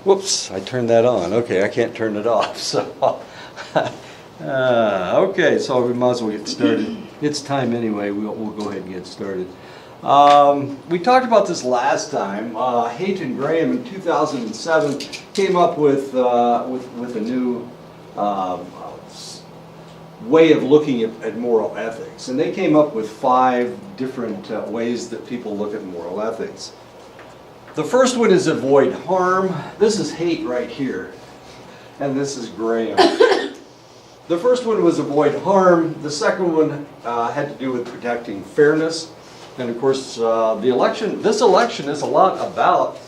Whoops, I turned that on. Okay, I can't turn it off. So, okay, so we might as well get started. It's time anyway. We'll go ahead and get started. We talked about this last time. Haight and Graham in 2007 came up with a new way of looking at moral ethics, and they came up with 5 different ways that people look at moral ethics. The first one is avoid harm. This is Haight right here, and this is Graham. The first one was avoid harm. The second one had to do with protecting fairness. And of course, this election is a lot about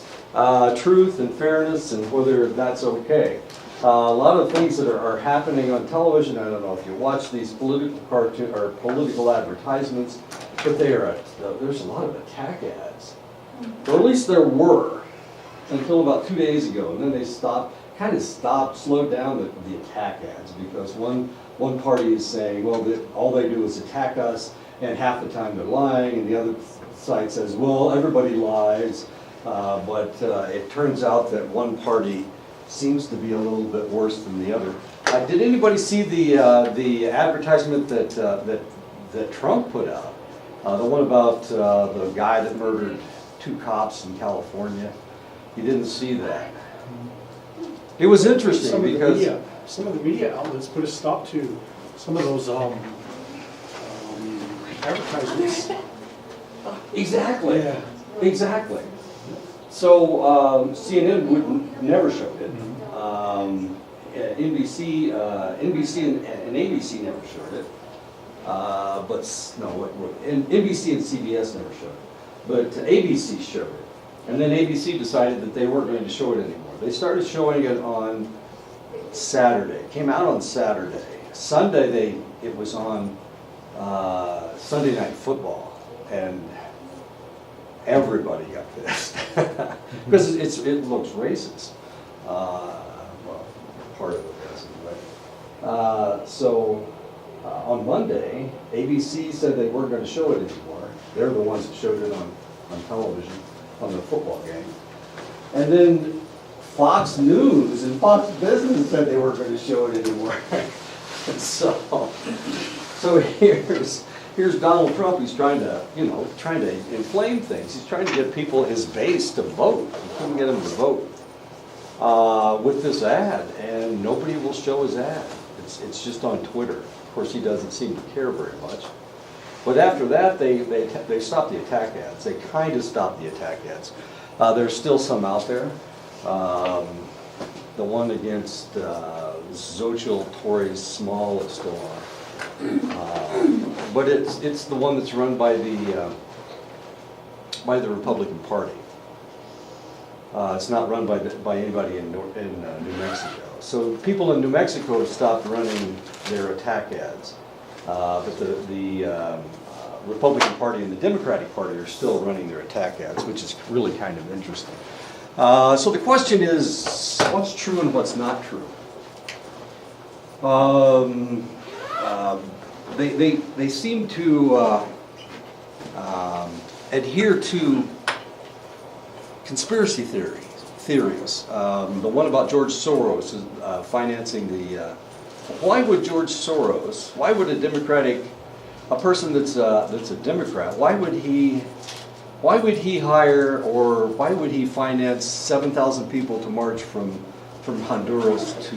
truth and fairness and whether that's okay. A lot of things that are happening on television, I don't know if you watch these political cartoon or political advertisements, but there's a lot of attack ads. Or at least there were until about 2 days ago, and then they slowed down the attack ads, because one party is saying, well, all they do is attack us, and half the time they're lying, and the other side says, well, everybody lies, but it turns out that one party seems to be a little bit worse than the other. Did anybody see the advertisement that Trump put out? The one about the guy that murdered 2 cops in California? You didn't see that. It was interesting because some of the media outlets put a stop to some of those advertisements. Exactly. Yeah. Exactly. So CNN never showed it. NBC and ABC never showed it. NBC and CBS never showed it. But ABC showed it. And then ABC decided that they weren't going to show it anymore. They started showing it on Saturday. It came out on Saturday. Sunday it was on Sunday Night Football, and everybody got pissed because it looks racist. Well, part of it does anyway. On Monday, ABC said they weren't going to show it anymore. They're the ones that showed it on television, on the football game. And then Fox News and Fox Business said they weren't going to show it anymore. So here's Donald Trump. He's trying to inflame things. He's trying to get people, his base, to vote. He couldn't get them to vote with this ad, and nobody will show his ad. It's just on Twitter. Of course, he doesn't seem to care very much. But after that, they stopped the attack ads. They kind of stopped the attack ads. There's still some out there. The one against Xochitl Torres Small is still on. But it's the one that's run by the Republican Party. It's not run by anybody in New Mexico. So people in New Mexico have stopped running their attack ads, but the Republican Party and the Democratic Party are still running their attack ads, which is really kind of interesting. So the question is, what's true and what's not true? They seem to adhere to conspiracy theories. The one about George Soros is financing the. Why would George Soros? Why would a person that's a Democrat? Why would he hire, or why would he finance 7,000 people to march from Honduras to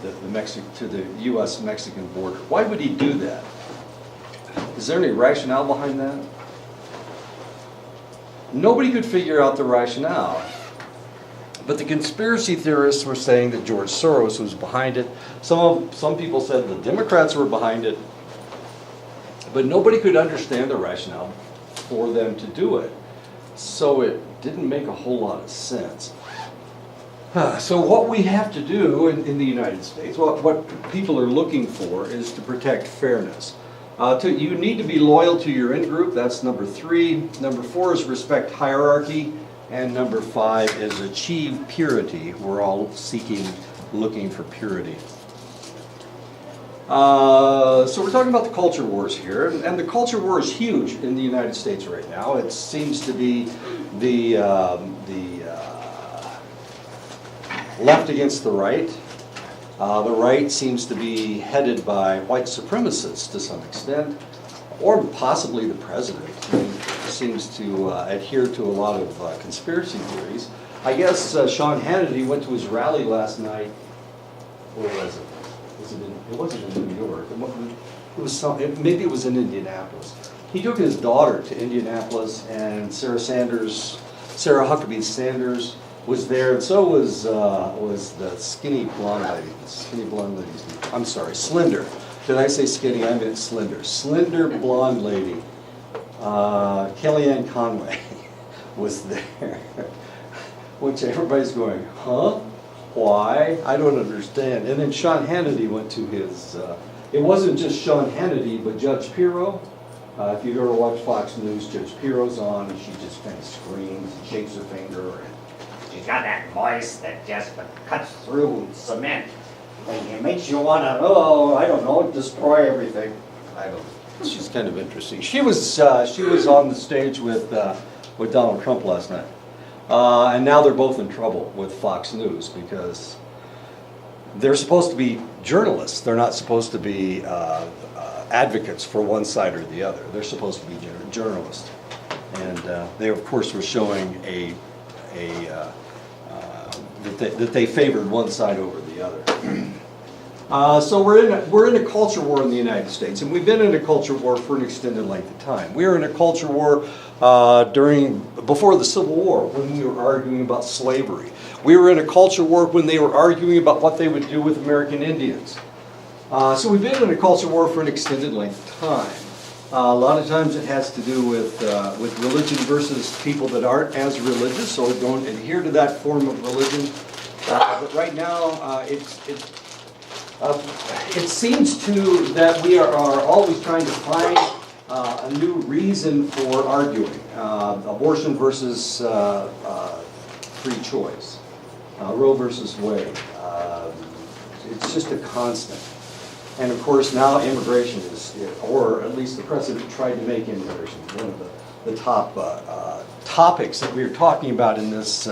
the U.S.-Mexican border? Why would he do that? Is there any rationale behind that? Nobody could figure out the rationale. But the conspiracy theorists were saying that George Soros was behind it. Some people said the Democrats were behind it. But nobody could understand the rationale for them to do it. So it didn't make a whole lot of sense. So what we have to do in the United States, what people are looking for, is to protect fairness. You need to be loyal to your in-group. That's number 3. Number 4 is respect hierarchy. And number 5 is achieve purity. We're all looking for purity. So we're talking about the culture wars here, and the culture war is huge in the United States right now. It seems to be the left against the right. The right seems to be headed by white supremacists to some extent, or possibly the president. He seems to adhere to a lot of conspiracy theories. I guess Sean Hannity went to his rally last night. Where was it? It wasn't in New York. It was maybe it was in Indianapolis. He took his daughter to Indianapolis, and Sarah Huckabee Sanders was there, and so was the skinny blonde lady. I'm sorry, slender. Did I say skinny? I meant slender. Slender blonde lady, Kellyanne Conway, was there. Which everybody's going, huh? Why? I don't understand. And then Sean Hannity went to his, it wasn't just Sean Hannity, but Judge Pirro. If you've ever watched Fox News, Judge Pirro's on, and she just kind of screams and shakes her finger. And she's got that voice that just cuts through cement. And it makes you want to, I don't know, destroy everything. I don't know. She's kind of interesting. She was on the stage with Donald Trump last night. And now they're both in trouble with Fox News because they're supposed to be journalists. They're not supposed to be advocates for one side or the other. They're supposed to be journalists. And they, of course, were showing that they favored one side over the other. So we're in a culture war in the United States, and we've been in a culture war for an extended length of time. We were in a culture war before the Civil War, when we were arguing about slavery. We were in a culture war when they were arguing about what they would do with American Indians. So we've been in a culture war for an extended length of time. A lot of times it has to do with religion versus people that aren't as religious, so don't adhere to that form of religion. But right now, it seems that we are always trying to find a new reason for arguing. Abortion versus free choice. Roe versus Wade. It's just a constant. And of course now immigration is, or at least the president tried to make immigration one of the top topics that we were talking about in this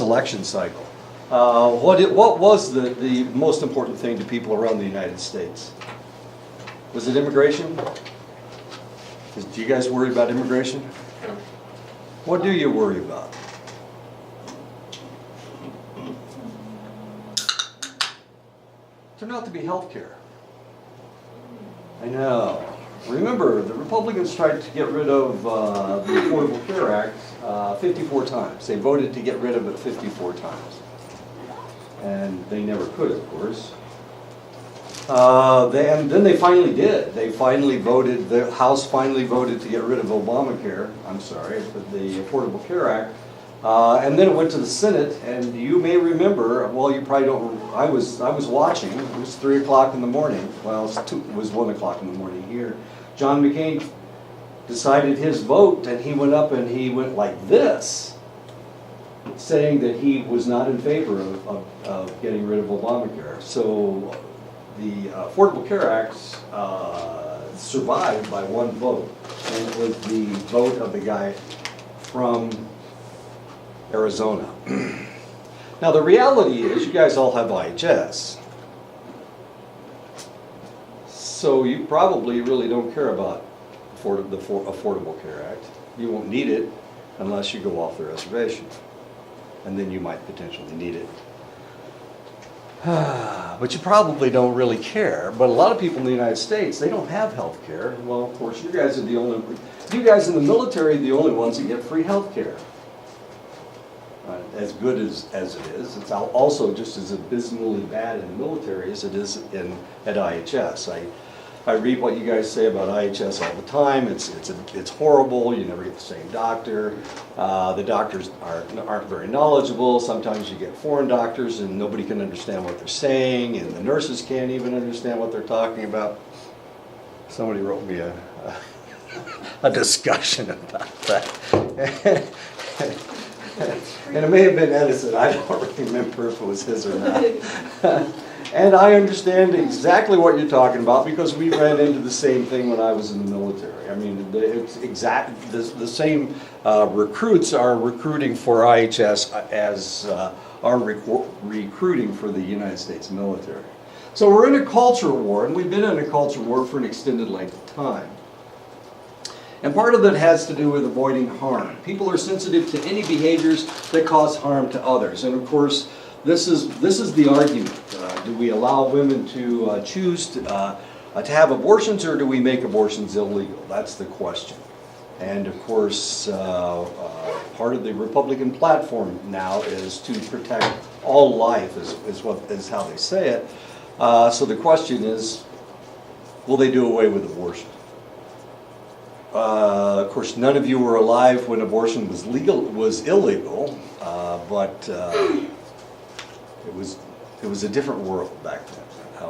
election cycle. What was the most important thing to people around the United States? Was it immigration? Do you guys worry about immigration? What do you worry about? Turned out to be health care. I know. Remember, the Republicans tried to get rid of the Affordable Care Act 54 times. They voted to get rid of it 54 times. And they never could, of course. And then they finally did. They finally voted, the House finally voted to get rid of Obamacare. I'm sorry, but the Affordable Care Act. And then it went to the Senate, and you may remember, well, you probably don't, I was watching, it was 3 o'clock in the morning, well, it was 1 o'clock in the morning here. John McCain decided his vote, and he went up and he went like this, saying that he was not in favor of getting rid of Obamacare. So the Affordable Care Act survived by one vote, and it was the vote of the guy from Arizona. Now the reality is you guys all have IHS. So you probably really don't care about the Affordable Care Act. You won't need it unless you go off the reservation. And then you might potentially need it. But you probably don't really care. But a lot of people in the United States, they don't have health care. Well, of course, you guys in the military are the only ones that get free health care. As good as it is. It's also just as abysmally bad in the military as it is at IHS. I read what you guys say about IHS all the time. It's horrible. You never get the same doctor. The doctors aren't very knowledgeable. Sometimes you get foreign doctors and nobody can understand what they're saying, and the nurses can't even understand what they're talking about. Somebody wrote me a discussion about that. And it may have been Edison. I don't remember if it was his or not. And I understand exactly what you're talking about because we ran into the same thing when I was in the military. I mean, it's the same recruits are recruiting for IHS as are recruiting for the United States military. So we're in a culture war, and we've been in a culture war for an extended length of time. And part of that has to do with avoiding harm. People are sensitive to any behaviors that cause harm to others. And of course, this is the argument. Do we allow women to choose to have abortions, or do we make abortions illegal? That's the question. And of course, part of the Republican platform now is to protect all life, is how they say it. So the question is, will they do away with abortion? Of course, none of you were alive when abortion was illegal, but it was a different world back then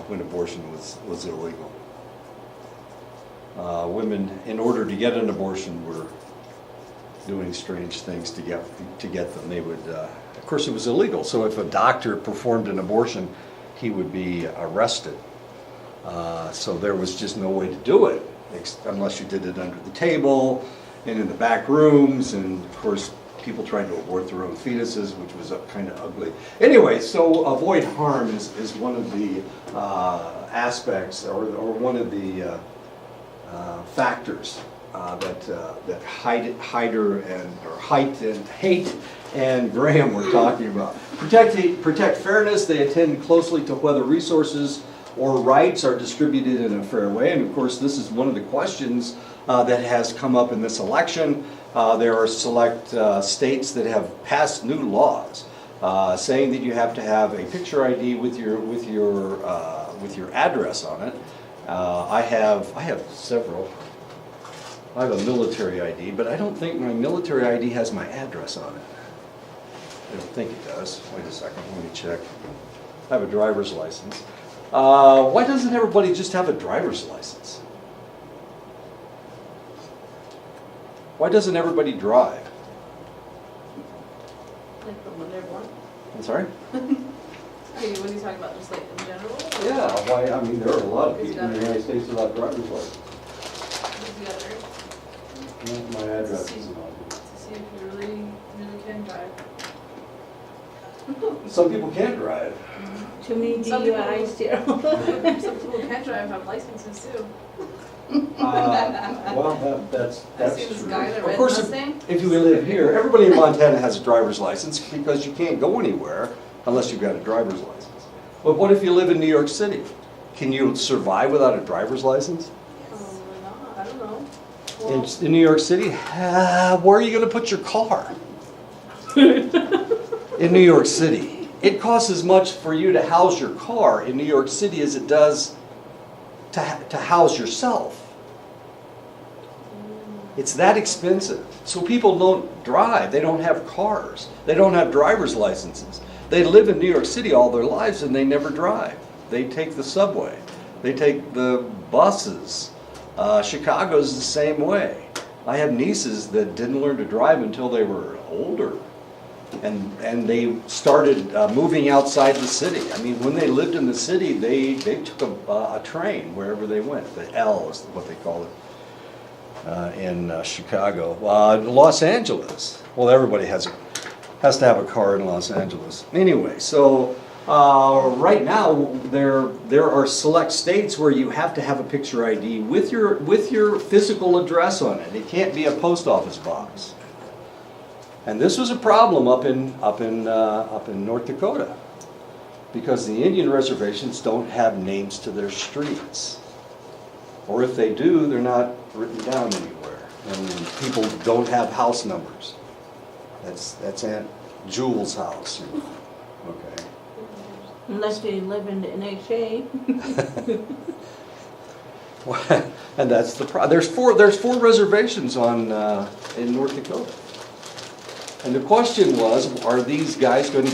when abortion was illegal. Women, in order to get an abortion, were doing strange things to get them. They would, of course, it was illegal. So if a doctor performed an abortion, he would be arrested. So there was just no way to do it, unless you did it under the table and in the back rooms, and of course people tried to abort their own fetuses, which was kind of ugly. Anyway, so avoid harm is one of the aspects, or one of the factors that Haidt and Graham were talking about. Protect fairness. They attend closely to whether resources or rights are distributed in a fair way. And of course, this is one of the questions that has come up in this election. There are select states that have passed new laws saying that you have to have a picture ID with your address on it. I have several. I have a military ID, but I don't think my military ID has my address on it. I don't think it does. Wait a second, let me check. I have a driver's license. Why doesn't everybody just have a driver's license? Why doesn't everybody drive? Like from when they're born? I'm sorry? What are you talking about, just like in general? Yeah, why, I mean, there are a lot of people in the United States without driver's license. My address is not To see if you really can drive. Some people can't drive. Too many Some people- DUIs here. Some people can drive, have licenses too. Well, that's I see this true. guy that Of red course, Mustang. if you live here, everybody in Montana has a driver's license because you can't go anywhere unless you've got a driver's license. But what if you live in New York City? Can you survive without a driver's license? Probably not, I don't know. In, Well, in New York City? Where are you going to put your car? In New York City. It costs as much for you to house your car in New York City as it does to house yourself. It's that expensive. So people don't drive. They don't have cars. They don't have driver's licenses. They live in New York City all their lives and they never drive. They take the subway. They take the buses. Chicago's the same way. I have nieces that didn't learn to drive until they were older. And they started moving outside the city. I mean, when they lived in the city, they took a train wherever they went. The L is what they call it in Chicago. Los Angeles. Well, everybody has to have a car in Los Angeles. Anyway, so right now there are select states where you have to have a picture ID with your physical address on it. It can't be a post office box. And this was a problem up in North Dakota, because the Indian reservations don't have names to their streets, or if they do, they're not written down anywhere, and people don't have house numbers. That's Aunt Jewel's house. Okay. Unless they live in the NHA. And that's the problem. There's four reservations in North Dakota. And the question was, are these guys going to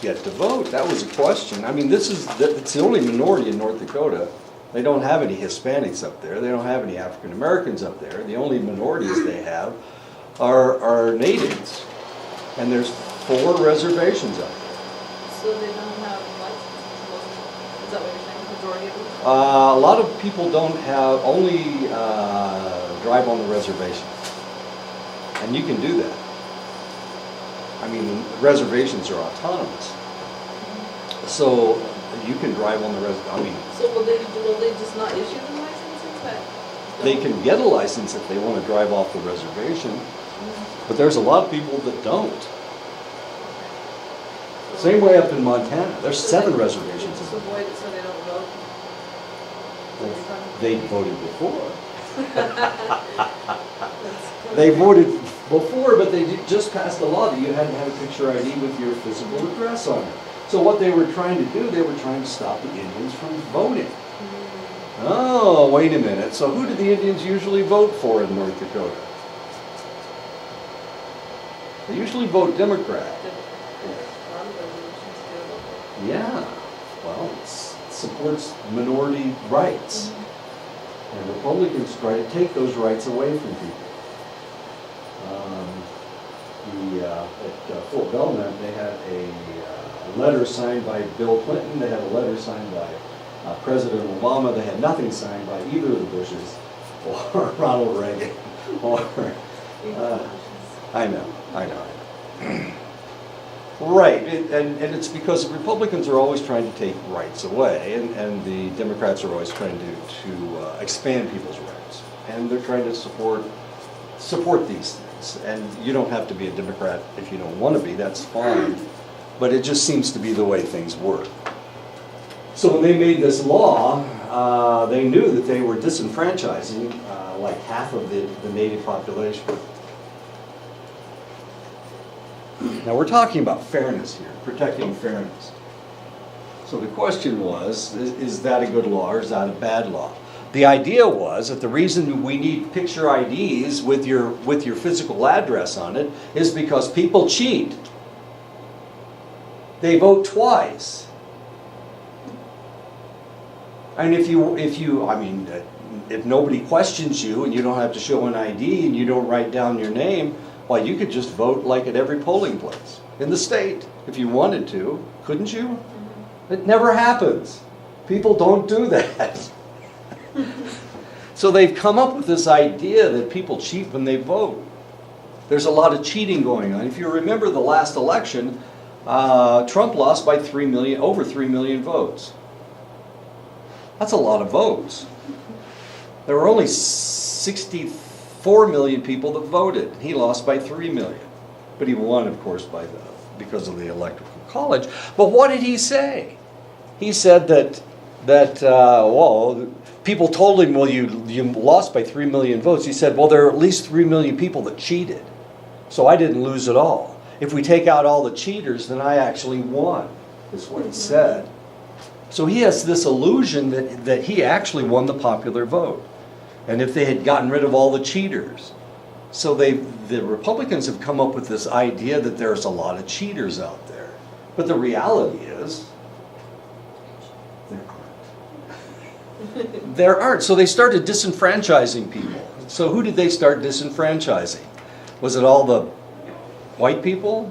get to vote? That was a question. I mean, it's the only minority in North Dakota. They don't have any Hispanics up there. They don't have any African Americans up there. The only minorities they have are natives. And there's 4 reservations up there. So they don't have licenses. Is that what you're saying, majority of them? A lot of people don't have, only drive on the reservation. And you can do that. I mean, reservations are autonomous. So you can drive on the I mean, So will they just not issue them licenses that? they can get a license if they want to drive off the reservation, but there's a lot of people that don't. Same way up in Montana. There's 7 reservations. Just avoid it so they don't vote? They voted before. That's- They voted before, but they just passed a law that you had to have a picture ID with your physical address on it. So what they were trying to do, they were trying to stop the Indians from voting. Oh, wait a minute. So who do the Indians usually vote for in North Dakota? They usually vote Democrat. Yeah. Well, it supports minority rights. And Republicans try to take those rights away from people. At Fort Belknap, they had a letter signed by Bill Clinton. They had a letter signed by President Obama. They had nothing signed by either of the Bushes or Ronald Reagan. Or I know. Right, and it's because Republicans are always trying to take rights away, and the Democrats are always trying to expand people's rights, and they're trying to support these things. And you don't have to be a Democrat if you don't want to be. That's fine, but it just seems to be the way things work. So when they made this law, they knew that they were disenfranchising like half of the native population. Now we're talking about fairness here, protecting fairness. So the question was, is that a good law or is that a bad law? The idea was that the reason we need picture IDs with your physical address on it is because people cheat. They vote twice. And if nobody questions you and you don't have to show an ID and you don't write down your name, well, you could just vote like at every polling place in the state if you wanted to, couldn't you? It never happens. People don't do that. So they've come up with this idea that people cheat when they vote. There's a lot of cheating going on. If you remember the last election, Trump lost by over 3 million votes. That's a lot of votes. There were only 64 million people that voted. He lost by 3 million. But he won, of course, because of the Electoral College. But what did he say? He said that people told him, well, you lost by 3 million votes. He said, well, there are at least 3 million people that cheated. So I didn't lose at all. If we take out all the cheaters, then I actually won, is what he said. So he has this illusion that he actually won the popular vote. And if they had gotten rid of all the cheaters. So the Republicans have come up with this idea that there's a lot of cheaters out there. But the reality is, there aren't. There aren't. So they started disenfranchising people. So who did they start disenfranchising? Was it all the white people?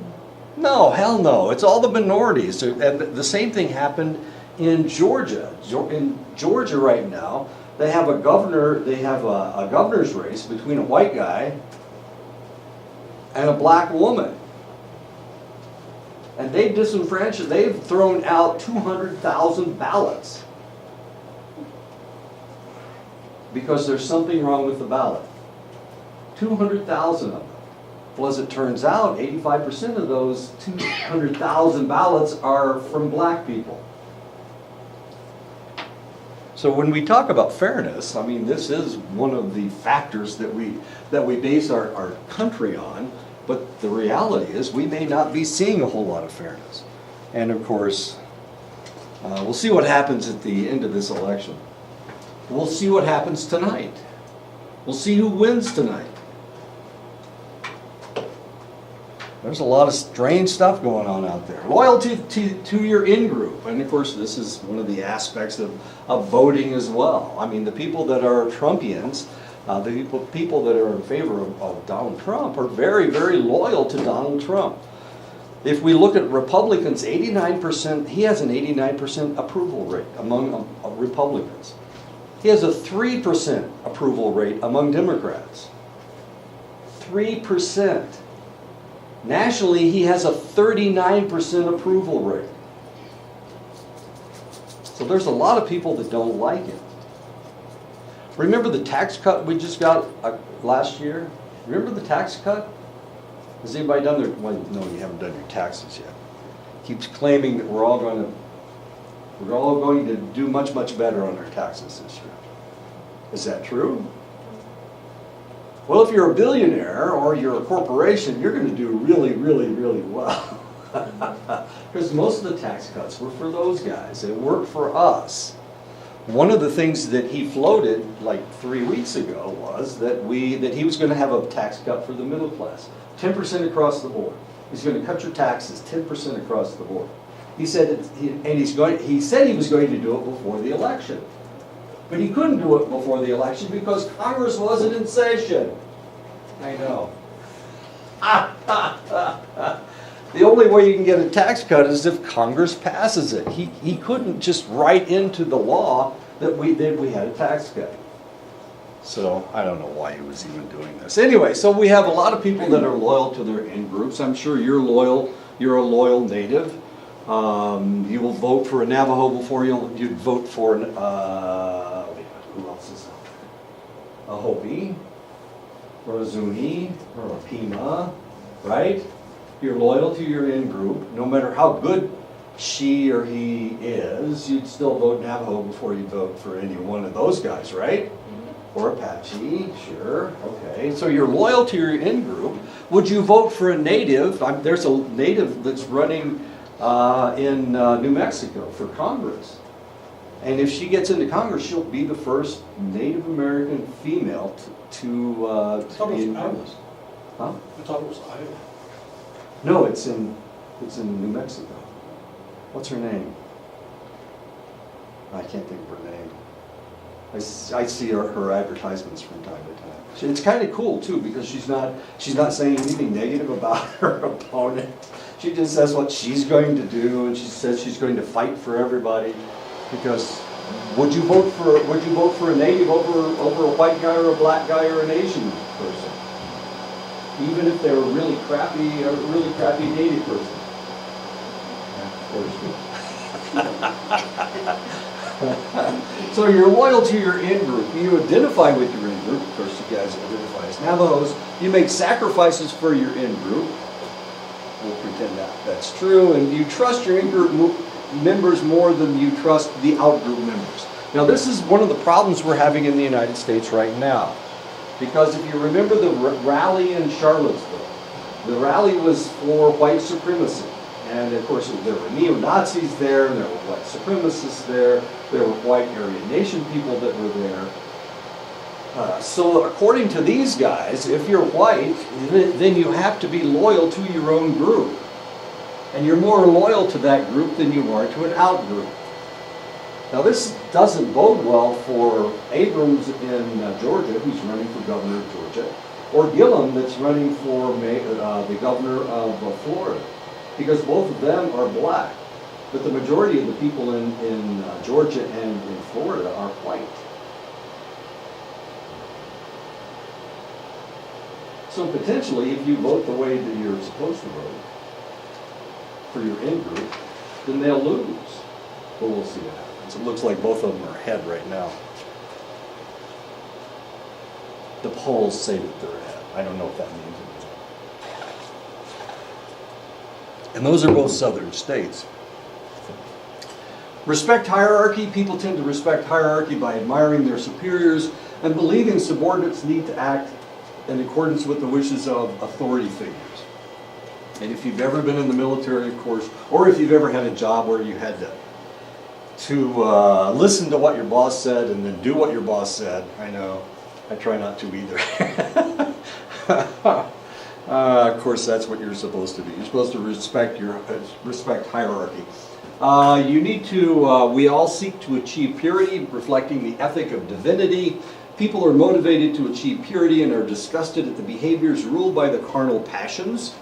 No, hell no. It's all the minorities. And the same thing happened in Georgia. In Georgia right now, they have a governor's race between a white guy and a black woman. And they've thrown out 200,000 ballots. Because there's something wrong with the ballot. 200,000 of them. Well, as it turns out, 85% of those 200,000 ballots are from black people. So when we talk about fairness, I mean, this is one of the factors that we base our country on, but the reality is we may not be seeing a whole lot of fairness. And of course, we'll see what happens at the end of this election. We'll see what happens tonight. We'll see who wins tonight. There's a lot of strange stuff going on out there. Loyalty to your in-group. And of course, this is one of the aspects of voting as well. I mean, the people that are Trumpians, the people that are in favor of Donald Trump are very, very loyal to Donald Trump. If we look at Republicans, 89%, he has an 89% approval rate among Republicans. He has a 3% approval rate among Democrats. 3%. Nationally, he has a 39% approval rate. So there's a lot of people that don't like him. Remember the tax cut we just got last year? Remember the tax cut? Has anybody done their, well, no, you haven't done your taxes yet. Keeps claiming that we're all going to do much, much better on our taxes this year. Is that true? Well, if you're a billionaire or you're a corporation, you're going to do really, really, really well. Because most of the tax cuts were for those guys. It worked for us. One of the things that he floated like 3 weeks ago was that he was going to have a tax cut for the middle class. 10% across the board. He's going to cut your taxes 10% across the board. He said, he said he was going to do it before the election. But he couldn't do it before the election because Congress wasn't in session. I know. The only way you can get a tax cut is if Congress passes it. He couldn't just write into the law that we had a tax cut. So I don't know why he was even doing this. Anyway, so we have a lot of people that are loyal to their in-groups. I'm sure you're loyal. You're a loyal Native. You will vote for a Navajo before you'd vote for an, who else is out there? A Hopi, or a Zuni, or a Pima, right? You're loyal to your in-group. No matter how good she or he is, you'd still vote Navajo before you vote for any one of those guys, right? Or Apache, sure, okay. So you're loyal to your in-group. Would you vote for a Native? There's a Native that's running in New Mexico for Congress. And if she gets into Congress, she'll be the first Native American female to be in Congress. Huh? I thought it was Iowa. No, it's in New Mexico. What's her name? I can't think of her name. I see her advertisements from time to time. It's kind of cool too because she's not saying anything negative about her opponent. She just says what she's going to do, and she says she's going to fight for everybody. Because would you vote for a Native over a white guy or a black guy or an Asian person? Even if they were a really crappy Native person. So you're loyal to your in-group. You identify with your in-group. Of course, you guys identify as Navajos. You make sacrifices for your in-group. We'll pretend that's true. And you trust your in-group members more than you trust the out-group members. Now, this is one of the problems we're having in the United States right now. Because if you remember the rally in Charlottesville, the rally was for white supremacy. And of course, there were neo-Nazis there, and there were white supremacists there were white Aryan Nation people that were there. So according to these guys, if you're white, then you have to be loyal to your own group. And you're more loyal to that group than you are to an out-group. Now this doesn't bode well for Abrams in Georgia, who's running for governor of Georgia, or Gillum that's running for the governor of Florida. Because both of them are black, but the majority of the people in Georgia and in Florida are white. So potentially, if you vote the way that you're supposed to vote for your in-group, then they'll lose. But we'll see what happens. It looks like both of them are ahead right now. The polls say that they're ahead. I don't know if that means it. And those are both southern states. Respect hierarchy. People tend to respect hierarchy by admiring their superiors and believing subordinates need to act in accordance with the wishes of authority figures. And if you've ever been in the military, of course, or if you've ever had a job where you had to listen to what your boss said and then do what your boss said, I know, I try not to either. Of course, that's what you're supposed to do. You're supposed to respect hierarchy. You need to, we all seek to achieve purity, reflecting the ethic of divinity. People are motivated to achieve purity and are disgusted at the behaviors ruled by the carnal passions.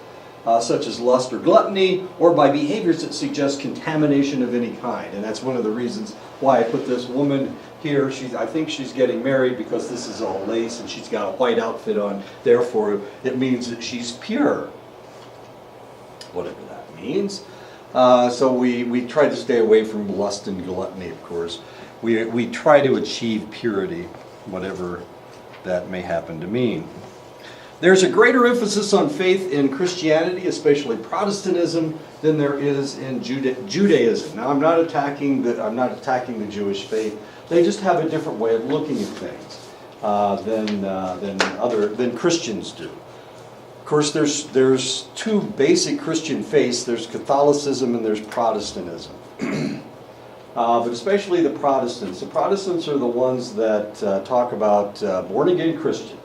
such as lust or gluttony, or by behaviors that suggest contamination of any kind. And that's one of the reasons why I put this woman here. I think she's getting married because this is all lace and she's got a white outfit on. Therefore, it means that she's pure. Whatever that means. So we try to stay away from lust and gluttony, of course. We try to achieve purity, whatever that may happen to mean. There's a greater emphasis on faith in Christianity, especially Protestantism, than there is in Judaism. Now, I'm not attacking the Jewish faith. They just have a different way of looking at things than Christians do. Of course, there's two basic Christian faiths. There's Catholicism and there's Protestantism. But especially the Protestants. The Protestants are the ones that talk about born-again Christians.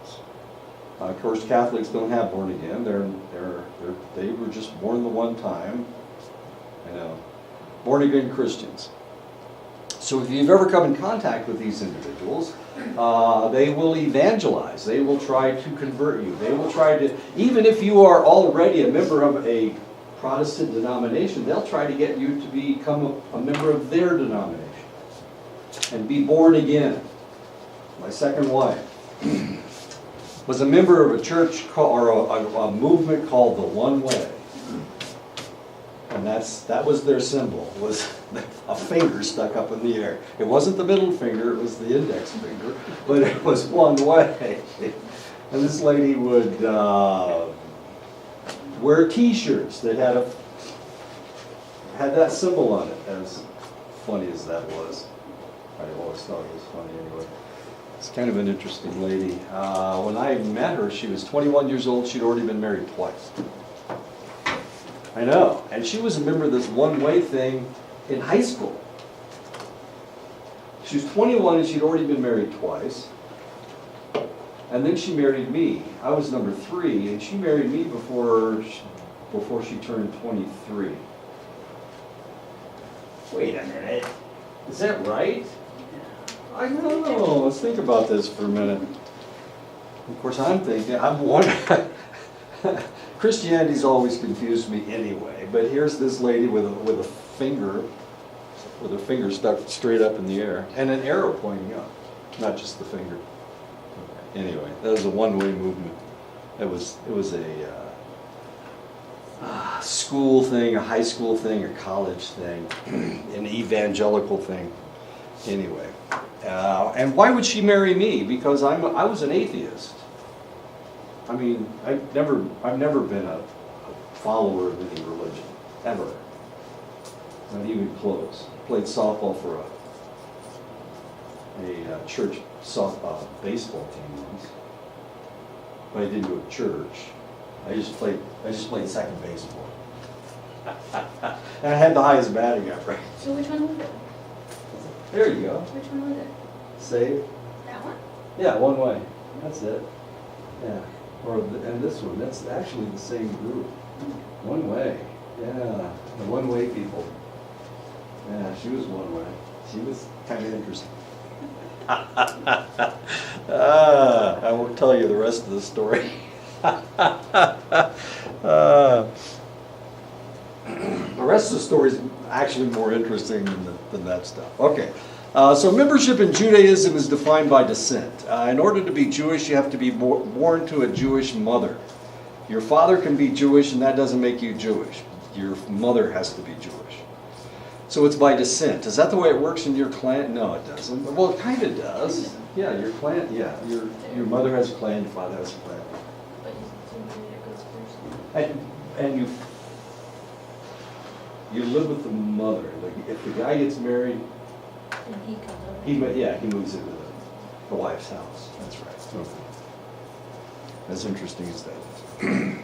Of course, Catholics don't have born again. They were just born the one time. Born-again Christians. So if you've ever come in contact with these individuals, they will evangelize. They will try to convert you. They will try to, even if you are already a member of a Protestant denomination, they'll try to get you to become a member of their denomination and be born again. My second wife was a member of a church or a movement called the One Way. And that was their symbol, was a finger stuck up in the air. It wasn't the middle finger, it was the index finger, but it was one way. And this lady would wear t-shirts that had that symbol on it, as funny as that was. I always thought it was funny anyway. It's kind of an interesting lady. When I met her, she was 21 years old. She'd already been married twice. I know. And she was a member of this one-way thing in high school. She was 21 and she'd already been married twice. And then she married me. I was number 3, and she married me before she turned 23. Wait a minute. Is that right? I don't know. Let's think about this for a minute. Of course, I'm thinking, I'm wondering. Christianity's always confused me anyway. But here's this lady with a finger, with her finger stuck straight up in the air, and an arrow pointing up, not just the finger. Anyway, that was a one-way movement. It was a school thing, a high school thing, a college thing, an evangelical thing. Anyway. And why would she marry me? Because I was an atheist. I mean, I've never been a follower of any religion, ever. Not even close. Played softball for a church baseball team once, but I didn't go to church. I just played second base for it. And I had the highest batting average. So which one was it? There you go. Which one was it? Save. That one? Yeah, one way. That's it. Yeah. And this one, that's actually the same group. One way. Yeah, the one way people. Yeah, she was one way. She was kind of interesting. I won't tell you the rest of the story. The rest of the story is actually more interesting than that stuff. Okay. So membership in Judaism is defined by descent. In order to be Jewish, you have to be born to a Jewish mother. Your father can be Jewish, and that doesn't make you Jewish. Your mother has to be Jewish. So it's by descent. Is that the way it works in your clan? No, it doesn't. Well, it kind of does. Yeah, your clan. Yeah, your mother has a clan, your father has a clan. But somebody that goes first. And you live with the mother. Like if the guy gets married, And he comes over. he moves into the wife's house. That's right. Okay. As interesting as that is.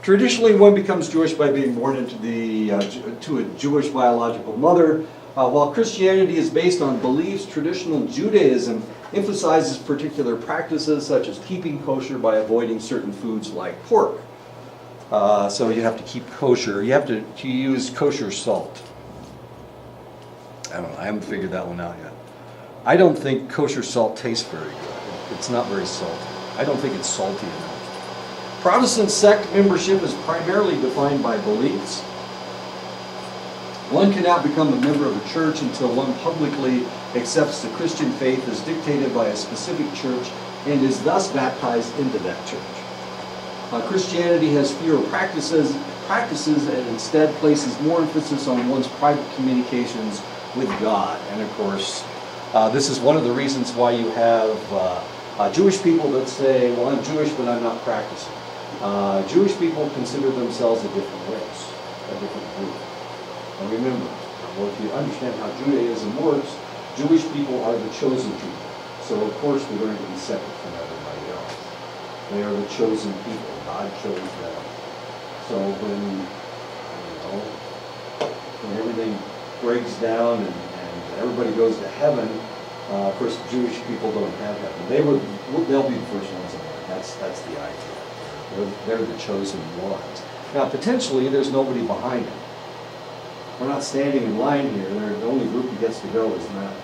Traditionally, one becomes Jewish by being born into to a Jewish biological mother. While Christianity is based on beliefs, traditional Judaism emphasizes particular practices such as keeping kosher by avoiding certain foods like pork. So you have to keep kosher. You have to use kosher salt. I don't know. I haven't figured that one out yet. I don't think kosher salt tastes very good. It's not very salty. I don't think it's salty enough. Protestant sect membership is primarily defined by beliefs. One cannot become a member of a church until one publicly accepts the Christian faith as dictated by a specific church and is thus baptized into that church. Christianity has fewer practices and instead places more emphasis on one's private communications with God. And of course, this is one of the reasons why you have Jewish people that say, well, I'm Jewish, but I'm not practicing. Jewish people consider themselves a different race, a different group. And remember, well, if you understand how Judaism works, Jewish people are the chosen people. So of course they're going to be separate from everybody else. They are the chosen people. God chose them. So when everything breaks down and everybody goes to heaven, of course Jewish people don't have heaven. They'll be the first ones in there. That's the idea. They're the chosen ones. Now potentially there's nobody behind them. We're not standing in line here. The only group who gets to go is that.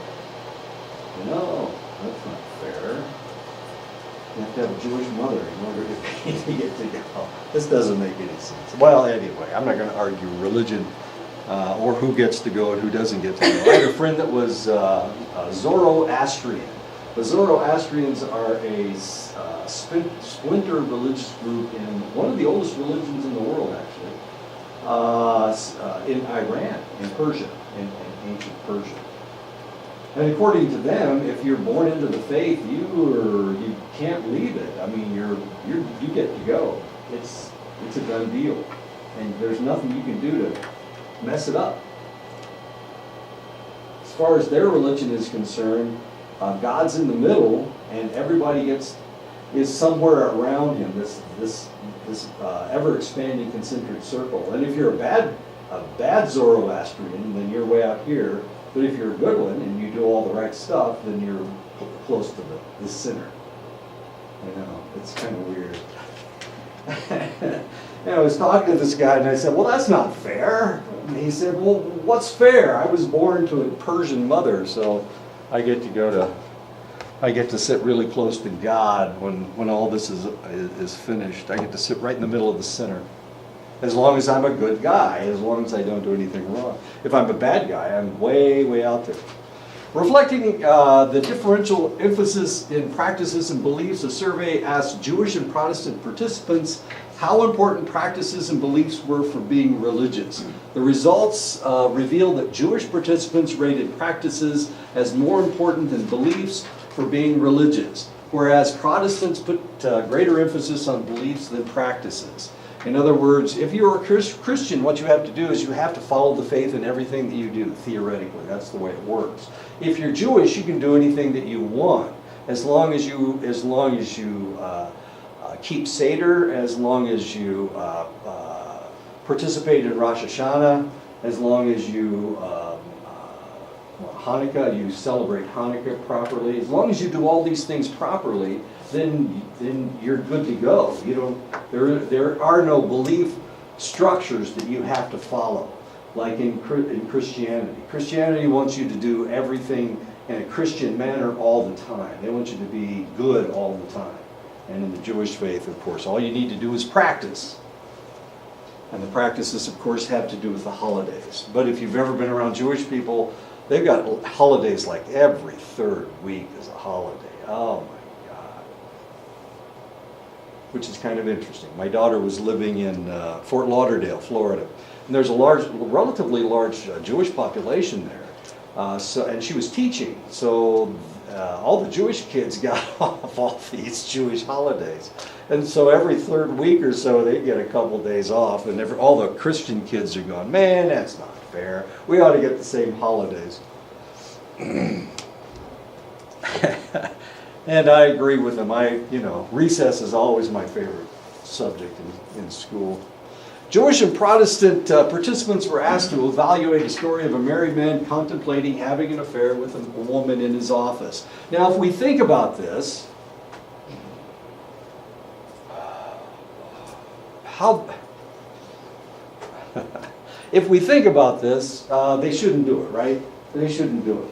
No, that's not fair. You have to have a Jewish mother in order to get to go. This doesn't make any sense. Well, anyway, I'm not going to argue religion or who gets to go and who doesn't get to go. I had a friend that was Zoroastrian. The Zoroastrians are a splinter religious group in one of the oldest religions in the world, actually, in Iran, in Persia, in ancient Persia. And according to them, if you're born into the faith, you can't leave it. I mean, you get to go. It's a done deal, and there's nothing you can do to mess it up. As far as their religion is concerned, God's in the middle, and everybody is somewhere around him. This ever expanding concentric circle. And if you're a bad Zoroastrian, then you're way out here. But if you're a good one and you do all the right stuff, then you're close to the center. You know, it's kind of weird. And I was talking to this guy and I said, well, that's not fair. And he said, well, what's fair? I was born to a Persian mother, so I get to sit really close to God when all this is finished. I get to sit right in the middle of the center. As long as I'm a good guy, as long as I don't do anything wrong. If I'm a bad guy, I'm way, way out there. Reflecting the differential emphasis in practices and beliefs, a survey asked Jewish and Protestant participants how important practices and beliefs were for being religious. The results revealed that Jewish participants rated practices as more important than beliefs for being religious, whereas Protestants put greater emphasis on beliefs than practices. In other words, if you're a Christian, what you have to do is you have to follow the faith in everything that you do, theoretically. That's the way it works. If you're Jewish, you can do anything that you want, as long as you keep Seder, as long as you participate in Rosh Hashanah, as long as you Hanukkah, you celebrate Hanukkah properly. As long as you do all these things properly, then you're good to go. You don't. There are no belief structures that you have to follow, like in Christianity. Christianity wants you to do everything in a Christian manner all the time. They want you to be good all the time. And in the Jewish faith, of course, all you need to do is practice. And the practices, of course, have to do with the holidays. But if you've ever been around Jewish people, they've got holidays like every third week is a holiday. Oh my God. Which is kind of interesting. My daughter was living in Fort Lauderdale, Florida. And there's a relatively large Jewish population there. And she was teaching. So all the Jewish kids got off all these Jewish holidays. And so every third week or so, they get a couple days off. And all the Christian kids are going, man, that's not fair. We ought to get the same holidays. And I agree with them. Recess is always my favorite subject in school. Jewish and Protestant participants were asked to evaluate a story of a married man contemplating having an affair with a woman in his office. Now, if we think about this, they shouldn't do it, right? They shouldn't do it.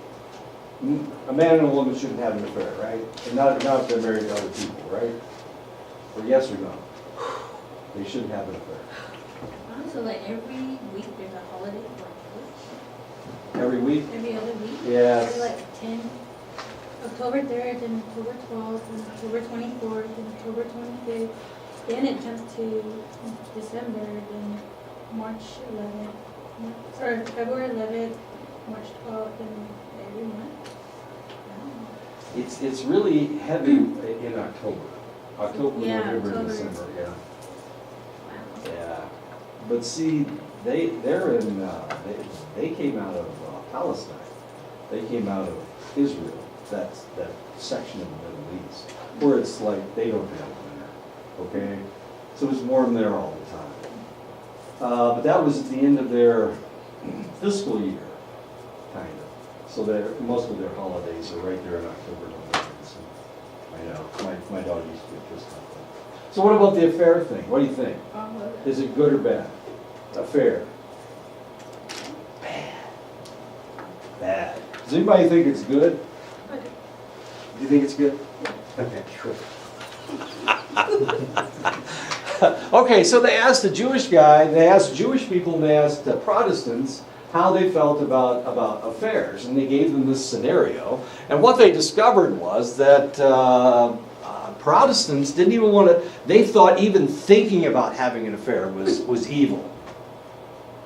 A man and a woman shouldn't have an affair, right? And not if they're married to other people, right? Or yes or no? They shouldn't have an affair. So like every week there's a holiday for Every week? every other week? Yes. Or like 10, October 3rd, then October 12th, then October 24th, then October 25th. Then it jumps to December, then March 11th, or February 11th, March 12th, and every month. Wow. It's really heavy in October. October, Yeah, November, October. December, yeah. Wow. Yeah. But see, they're in, they came out of Palestine. They came out of Israel, that section of the Middle East, where it's like they don't have winter, okay? So it's warm there all the time. But that was at the end of their fiscal year, kind of. So most of their holidays are right there in October, November, December. I know, my dog used to get pissed off. So what about the affair thing? What do you think? Is it good or bad? Affair. Bad. Bad. Does anybody think it's good? Do you think it's good? Okay, sure. Okay, so they asked the Jewish guy, they asked Jewish people, and they asked Protestants how they felt about affairs, and they gave them this scenario. And what they discovered was that Protestants didn't even want to, they thought even thinking about having an affair was evil.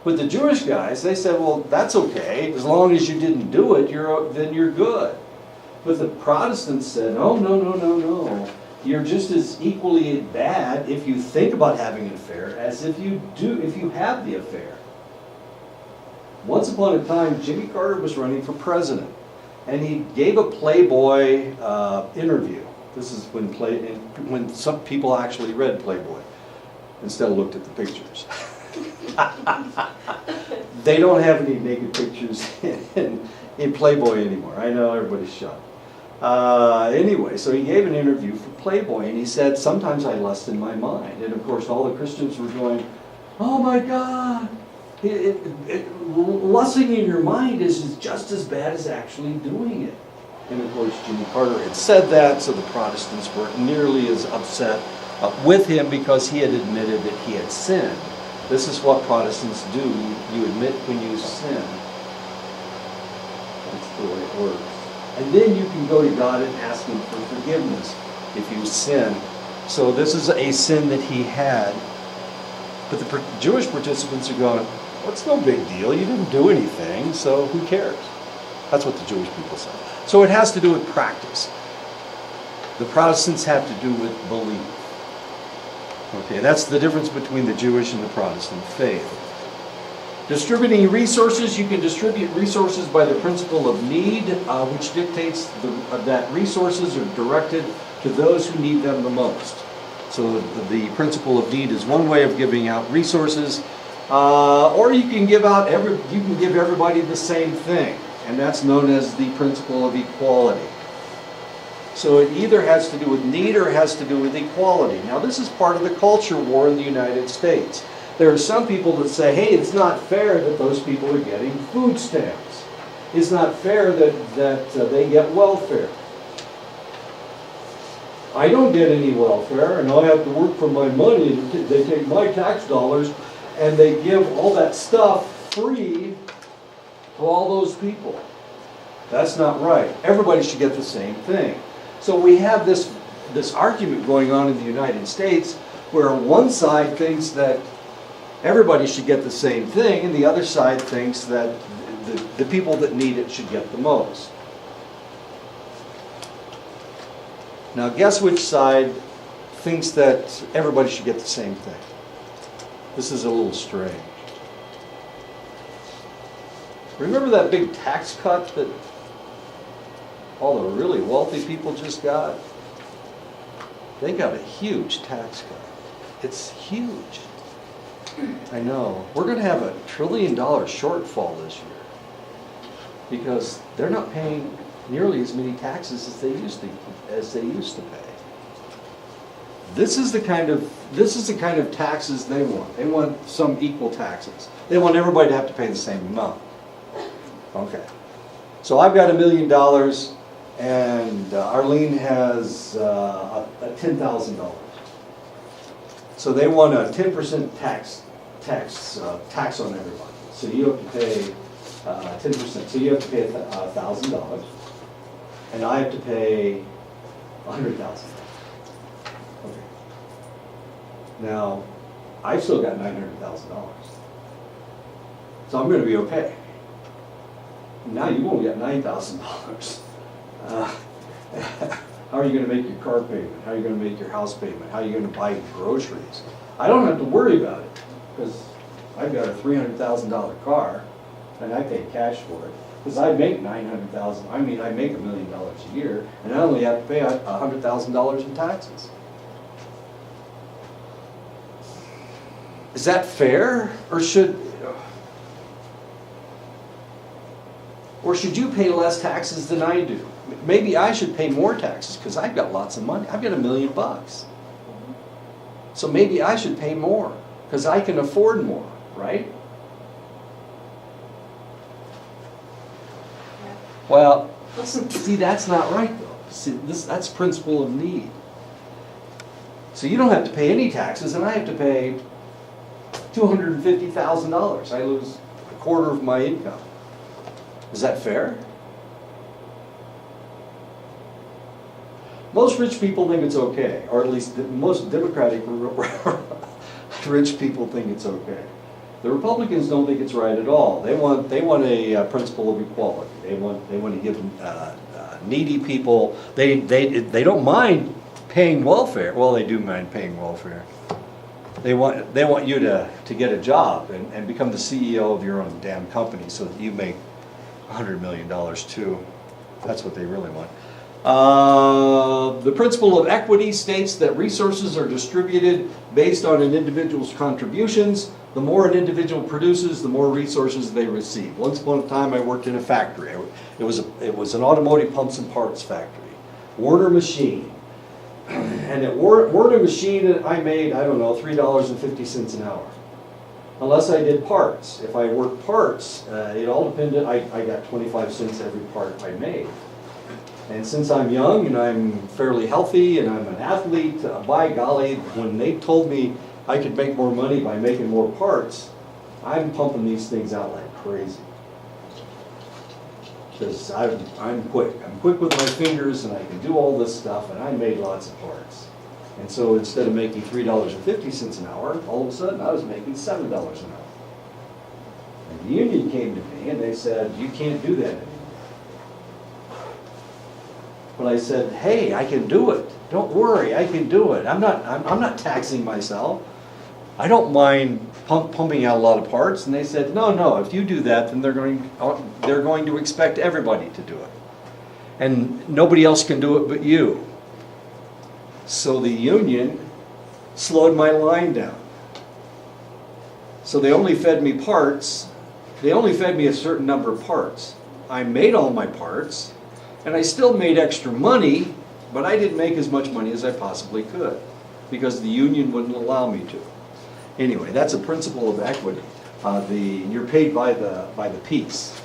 But the Jewish guys, they said, well, that's okay, as long as you didn't do it, then you're good. But the Protestants said, oh, no. You're just as equally bad if you think about having an affair as if you have the affair. Once upon a time, Jimmy Carter was running for president, and he gave a Playboy interview. This is when some people actually read Playboy instead of looked at the pictures. They don't have any naked pictures in Playboy anymore. I know everybody's shocked. Anyway, so he gave an interview for Playboy, and he said, sometimes I lust in my mind. And of course, all the Christians were going, oh my God, lusting in your mind is just as bad as actually doing it. And of course, Jimmy Carter had said that, so the Protestants weren't nearly as upset with him because he had admitted that he had sinned. This is what Protestants do. You admit when you sin. That's the way it works. And then you can go to God and ask Him for forgiveness if you sin. So this is a sin that he had. But the Jewish participants are going, well, it's no big deal. You didn't do anything, so who cares? That's what the Jewish people say. So it has to do with practice. The Protestants have to do with belief. Okay, that's the difference between the Jewish and the Protestant faith. Distributing resources, you can distribute resources by the principle of need, which dictates that resources are directed to those who need them the most. So the principle of need is one way of giving out resources, or you can give everybody the same thing, and that's known as the principle of equality. So it either has to do with need or it has to do with equality. Now this is part of the culture war in the United States. There are some people that say, hey, it's not fair that those people are getting food stamps. It's not fair that they get welfare. I don't get any welfare, and I have to work for my money. They take my tax dollars, and they give all that stuff free to all those people. That's not right. Everybody should get the same thing. So we have this argument going on in the United States where one side thinks that everybody should get the same thing, and the other side thinks that the people that need it should get the most. Now guess which side thinks that everybody should get the same thing? This is a little strange. Remember that big tax cut that all the really wealthy people just got? They got a huge tax cut. It's huge. I know. We're going to have $1 trillion shortfall this year because they're not paying nearly as many taxes as they used to pay. This is the kind of taxes they want. They want some equal taxes. They want everybody to have to pay the same amount. Okay. So I've got $1 million, and Arlene has $10,000. So they want a 10% tax on everybody. So you have to pay 10%. So you have to pay $1,000, and I have to pay $100,000. Okay. Now, I've still got $900,000. So I'm going to be okay. Now you've only got $9,000. How are you going to make your car payment? How are you going to make your house payment? How are you going to buy groceries? I don't have to worry about it because I've got a $300,000 car and I pay cash for it. Because I make $900,000. I mean, I make $1 million a year, and I only have to pay $100,000 in taxes. Is that fair, or should you pay less taxes than I do? Maybe I should pay more taxes because I've got lots of money. I've got $1 million. So maybe I should pay more because I can afford more, right? Well, see, that's not right though. See, that's principle of need. So you don't have to pay any taxes, and I have to pay $250,000. I lose a quarter of my income. Is that fair? Most rich people think it's okay, or at least most Democratic rich people think it's okay. The Republicans don't think it's right at all. They want a principle of equality. They want to give needy people. They don't mind paying welfare. Well, they do mind paying welfare. They want you to get a job and become the CEO of your own damn company so that you make $100 million too. That's what they really want. The principle of equity states that resources are distributed based on an individual's contributions. The more an individual produces, the more resources they receive. Once upon a time, I worked in a factory. It was an automotive pumps and parts factory, Warner Machine. And at Warner Machine, I made, I don't know, $3.50 an hour. Unless I did parts. If I worked parts, it all depended. I got 25 cents every part I made. And since I'm young and I'm fairly healthy and I'm an athlete, by golly, when they told me I could make more money by making more parts, I'm pumping these things out like crazy. Because I'm quick. I'm quick with my fingers and I can do all this stuff, and I made lots of parts. And so instead of making $3.50 an hour, all of a sudden I was making $7 an hour. And the union came to me and they said, you can't do that anymore. But I said, hey, I can do it. Don't worry, I can do it. I'm not taxing myself. I don't mind pumping out a lot of parts. And they said, no, if you do that, then they're going to expect everybody to do it. And nobody else can do it but you. So the union slowed my line down. So they only fed me parts. They only fed me a certain number of parts. I made all my parts, and I still made extra money, but I didn't make as much money as I possibly could because the union wouldn't allow me to. Anyway, that's a principle of equity. You're paid by the piece.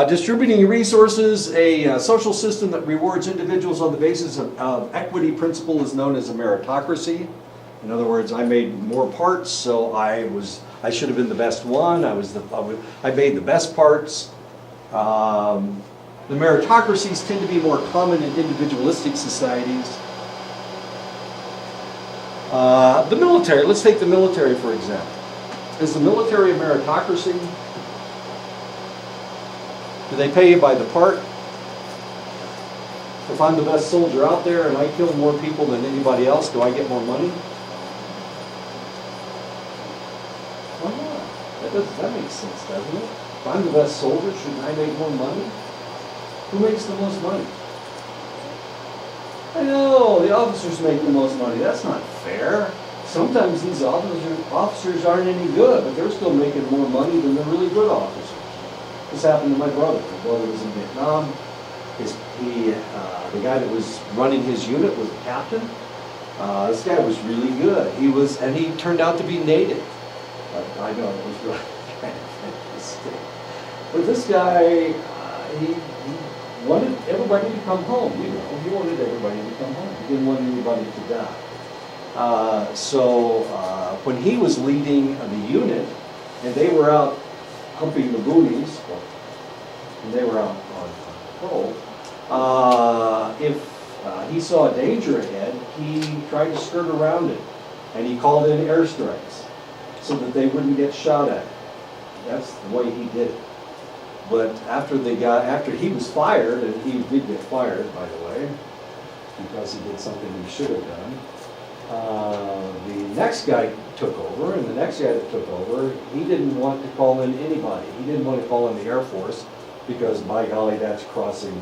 Distributing resources, a social system that rewards individuals on the basis of equity principle is known as a meritocracy. In other words, I made more parts, so I should have been the best one. I made the best parts. The meritocracies tend to be more common in individualistic societies. The military, let's take the military for example. Is the military a meritocracy? Do they pay you by the part? If I'm the best soldier out there and I kill more people than anybody else, do I get more money? Why not? That makes sense, doesn't it? If I'm the best soldier, shouldn't I make more money? Who makes the most money? I know, the officers make the most money. That's not fair. Sometimes these officers aren't any good, but they're still making more money than the really good officers. This happened to my brother. My brother was in Vietnam. The guy that was running his unit was a captain. This guy was really good. He turned out to be native. I know it was really kind of interesting. But this guy, wanted everybody to come home, you know. He wanted everybody to come home. He didn't want anybody to die. When he was leading the unit, and they were out humping the boonies, and they were out on patrol, if he saw a danger ahead, he tried to skirt around it, and he called in airstrikes so that they wouldn't get shot at. That's the way he did it. But after he was fired, and he did get fired, by the way, because he did something he should have done, the next guy took over, and the next guy that took over, he didn't want to call in anybody. He didn't want to call in the Air Force, because by golly, that's crossing.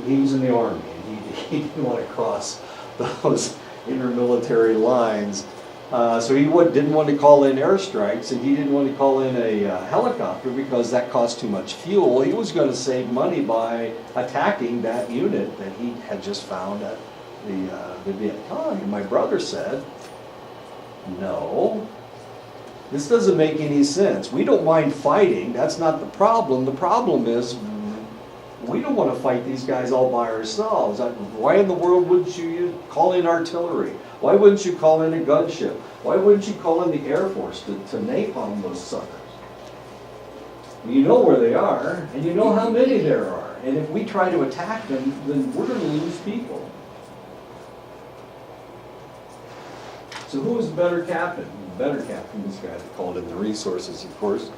He was in the Army, and he didn't want to cross those intermilitary lines. So he didn't want to call in airstrikes, and he didn't want to call in a helicopter because that cost too much fuel. He was going to save money by attacking that unit that he had just found at the Viet Cong. And my brother said, no, this doesn't make any sense. We don't mind fighting. That's not the problem. The problem is we don't want to fight these guys all by ourselves. Why in the world wouldn't you call in artillery? Why wouldn't you call in a gunship? Why wouldn't you call in the Air Force to napalm those suckers? You know where they are, and you know how many there are. And if we try to attack them, then we're going to lose people. So who was the better captain? The better captain, this guy that called in the resources, of course.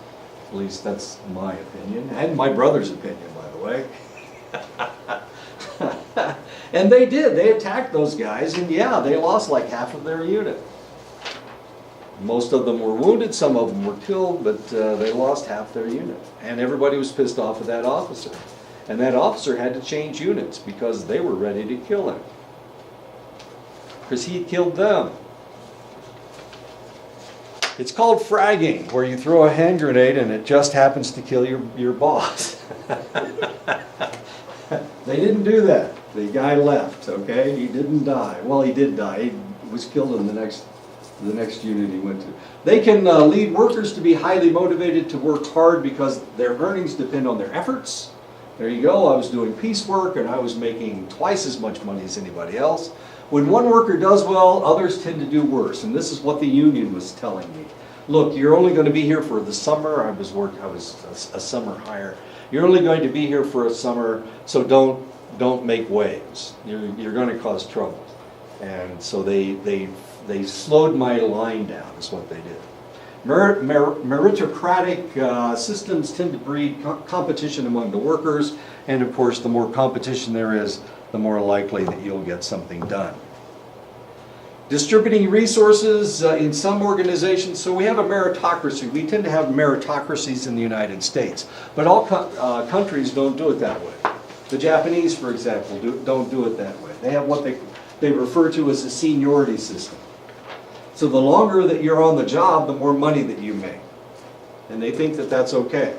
At least that's my opinion, and my brother's opinion, by the way. And they did. They attacked those guys, and yeah, they lost like half of their unit. Most of them were wounded, some of them were killed, but they lost half their unit. And everybody was pissed off at that officer. And that officer had to change units because they were ready to kill him. Because he killed them. It's called fragging, where you throw a hand grenade and it just happens to kill your boss. They didn't do that. The guy left, okay? He didn't die. Well, he did die. He was killed in the next unit he went to. They can lead workers to be highly motivated to work hard because their earnings depend on their efforts. There you go. I was doing piecework and I was making twice as much money as anybody else. When one worker does well, others tend to do worse. And this is what the union was telling me. Look, you're only going to be here for the summer. I was a summer hire. You're only going to be here for a summer, so don't make waves. You're going to cause trouble. And so they slowed my line down, is what they did. Meritocratic systems tend to breed competition among the workers, and of course the more competition there is, the more likely that you'll get something done. Distributing resources in some organizations, so we have a meritocracy. We tend to have meritocracies in the United States, but all countries don't do it that way. The Japanese, for example, don't do it that way. They have what they refer to as a seniority system. So the longer that you're on the job, the more money that you make. And they think that that's okay.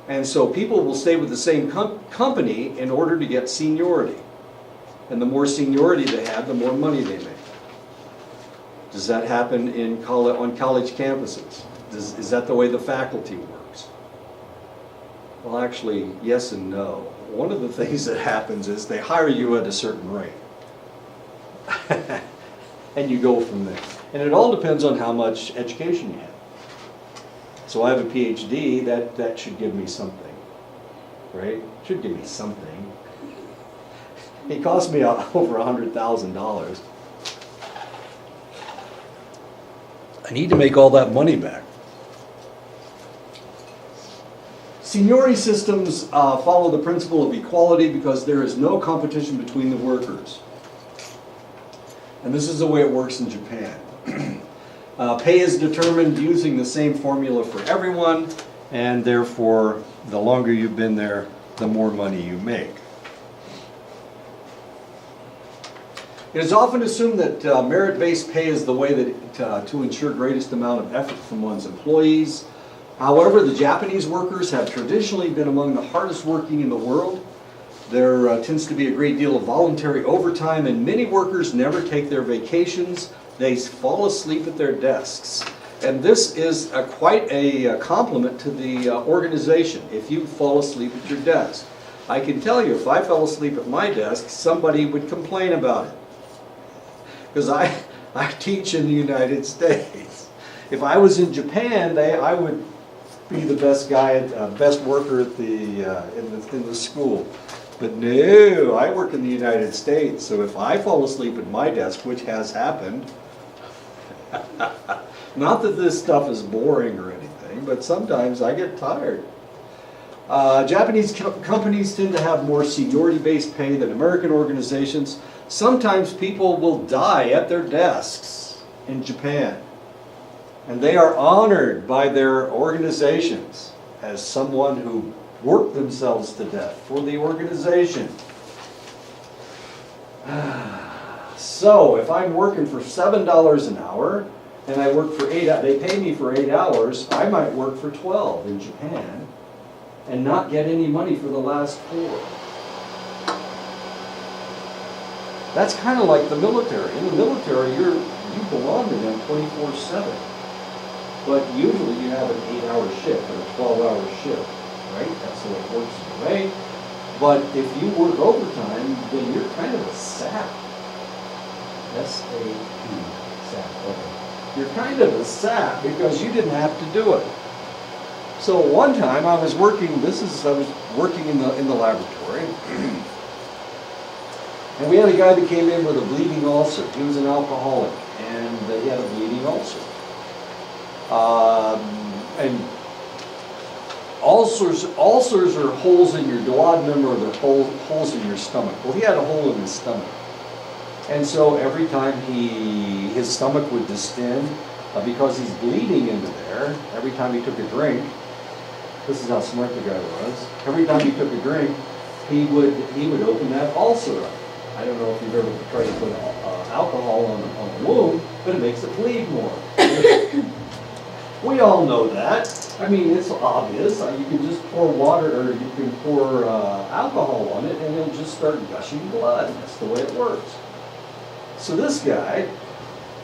And so people will stay with the same company in order to get seniority. And the more seniority they have, the more money they make. Does that happen on college campuses? Is that the way the faculty works? Well, actually, yes and no. One of the things that happens is they hire you at a certain rate. And you go from there. And it all depends on how much education you have. So I have a PhD, that should give me something, right? Should give me something. It cost me over $100,000. I need to make all that money back. Seniority systems follow the principle of equality because there is no competition between the workers. And this is the way it works in Japan. Pay is determined using the same formula for everyone, and therefore, the longer you've been there, the more money you make. It is often assumed that merit-based pay is the way that to ensure greatest amount of effort from one's employees. However, the Japanese workers have traditionally been among the hardest working in the world. There tends to be a great deal of voluntary overtime, and many workers never take their vacations. They fall asleep at their desks. And this is quite a compliment to the organization if you fall asleep at your desk. I can tell you, if I fell asleep at my desk, somebody would complain about it. Because I teach in the United States. If I was in Japan, I would be the best guy, best worker at in the school. But no, I work in the United States, so if I fall asleep at my desk, which has happened, not that this stuff is boring or anything, but sometimes I get tired. Japanese companies tend to have more seniority-based pay than American organizations. Sometimes people will die at their desks in Japan, and they are honored by their organizations as someone who worked themselves to death for the organization. So if I'm working for $7 an hour and I work for 8 hours, they pay me for 8 hours, I might work for 12 in Japan and not get any money for the last 4. That's kind of like the military. In the military, you belong to them 24/7. But usually you have an 8-hour shift or a 12-hour shift. Right? That's the way it works anyway. But if you work overtime, then you're kind of a sap. S-A-P, sap. Okay. You're kind of a sap because you didn't have to do it. So one time I was working. I was working in the laboratory, and we had a guy that came in with a bleeding ulcer. He was an alcoholic, and he had a bleeding ulcer. And ulcers are holes in your duodenum, or they're holes in your stomach. Well, he had a hole in his stomach. And so every time his stomach would distend, because he's bleeding into there, every time he took a drink, this is how smart the guy was, every time he took a drink, he would open that ulcer up. I don't know if you've ever tried to put alcohol on a wound, but it makes it bleed more. We all know that. I mean, it's obvious. You can just pour water, or you can pour alcohol on it, and it'll just start gushing blood. That's the way it works. So this guy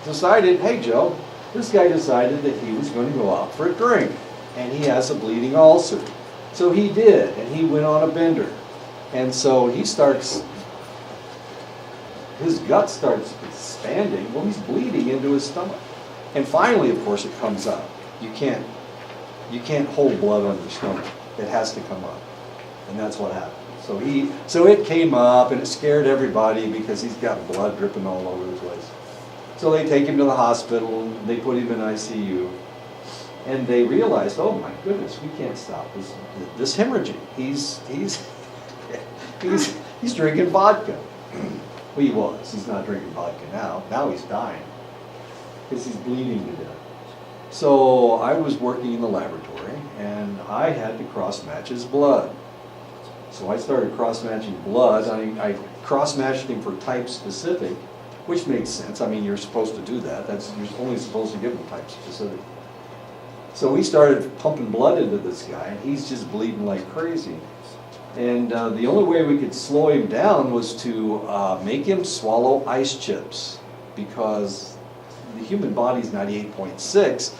decided, hey Joe, this guy decided that he was going to go out for a drink, and he has a bleeding ulcer. So he did, and he went on a bender. And so his gut starts expanding. Well, he's bleeding into his stomach. And finally, of course, it comes up. You can't hold blood on your stomach. It has to come up. And that's what happened. So it came up, and it scared everybody because he's got blood dripping all over the place. So they take him to the hospital, and they put him in ICU. And they realized, oh my goodness, we can't stop this hemorrhaging. He's drinking vodka. Well, he was. He's not drinking vodka now. Now he's dying because he's bleeding to death. So I was working in the laboratory, and I had to cross-match his blood. So I started cross-matching blood. I cross-matched him for type specific, which makes sense. I mean, you're supposed to do that. You're only supposed to give him type specific. So we started pumping blood into this guy, and he's just bleeding like crazy. And the only way we could slow him down was to make him swallow ice chips, because the human body's 98.6,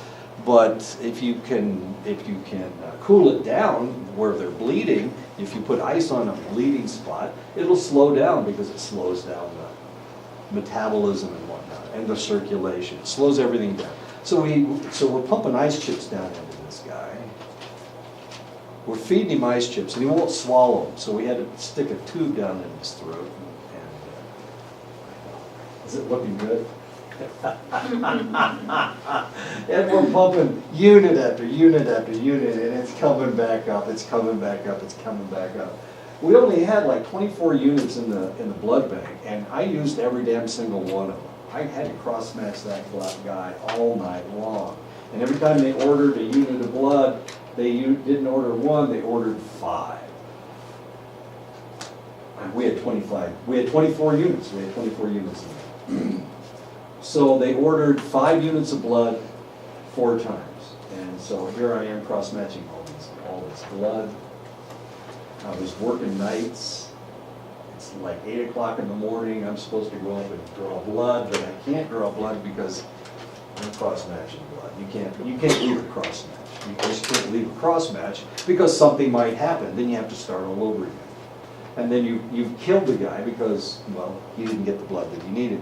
but if you can cool it down where they're bleeding, if you put ice on a bleeding spot, it'll slow down, because it slows down the metabolism and whatnot, and the circulation. It slows everything down. So we're pumping ice chips down into this guy. We're feeding him ice chips, and he won't swallow them. So we had to stick a tube down in his throat. And is it looking good? And we're pumping unit after unit after unit, and it's coming back up. It's coming back up. It's coming back up. We only had like 24 units in the blood bank, and I used every damn single one of them. I had to cross-match that guy all night long. And every time they ordered a unit of blood, they didn't order 1, they ordered 5. We had 25. We had 24 units. We had 24 units in there. So they ordered 5 units of blood 4 times. And so here I am cross-matching all this blood. I was working nights. It's like 8 o'clock in the morning. I'm supposed to go up and draw blood, but I can't draw blood because I'm cross-matching blood. You can't leave a cross-match. You just can't leave a cross-match because something might happen. Then you have to start all over again. And then you've killed the guy because, well, he didn't get the blood that he needed.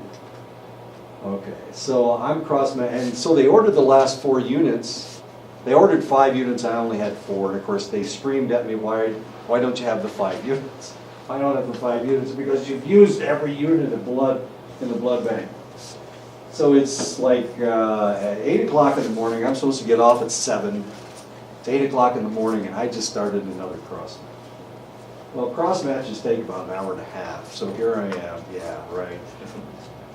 Okay, so I'm and so they ordered the last 4 units. They ordered 5 units, I only had 4, and of course they screamed at me, why don't you have the 5 units? I don't have the 5 units because you've used every unit of blood in the blood bank. So it's like at 8 o'clock in the morning, I'm supposed to get off at 7. It's 8 o'clock in the morning and I just started another cross match. Well, cross matches take about an hour and a half, so here I am, yeah, right.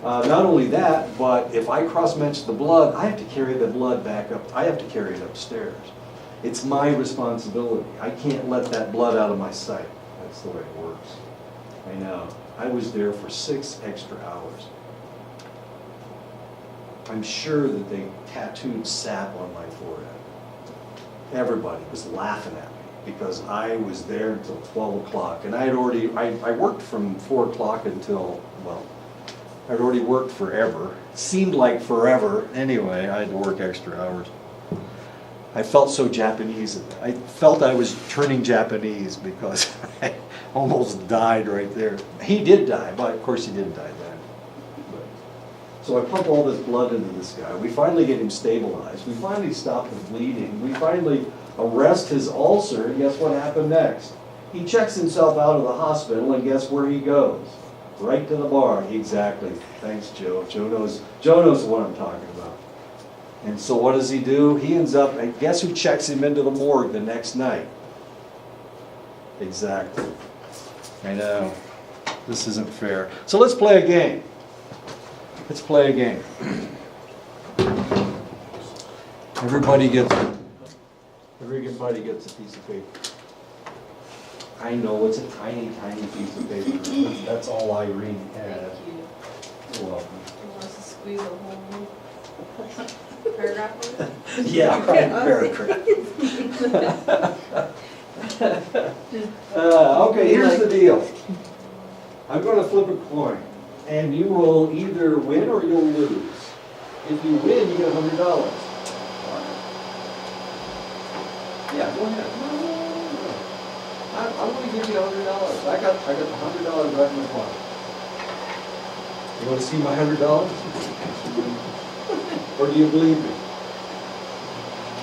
Not only that, but if I cross match the blood, I have to carry the blood back up, I have to carry it upstairs. It's my responsibility. I can't let that blood out of my sight. That's the way it works. I know. I was there for 6 extra hours. I'm sure that they tattooed sap on my forehead. Everybody was laughing at me because I was there until 12 o'clock. And I had already, I worked from 4 o'clock until, well, I'd already worked forever. It seemed like forever. Anyway, I had to work extra hours. I felt so Japanese. I felt I was turning Japanese because I almost died right there. He did die, but of course he didn't die then. So I pump all this blood into this guy. We finally get him stabilized. We finally stop the bleeding. We finally arrest his ulcer, and guess what happened next? He checks himself out of the hospital, and guess where he goes? Right to the bar. Exactly. Thanks, Joe. Joe knows what I'm talking about. And so what does he do? He ends up, and guess who checks him into the morgue the next night? Exactly. I know. This isn't fair. So let's play a game. Let's play a game. Everybody gets a piece of paper. I know it's a tiny, tiny piece of paper. That's all Irene had. Thank you. You're welcome. You want us to squeeze a whole paragraph of it? Yeah, right, okay, here's the deal. I'm going to flip a coin, and you will either win or you'll lose. If you win, you get $100. Yeah, go ahead. No. I'm going to give you $100. I got the $100 right in my pocket. You want to see my $100? Or do you believe me?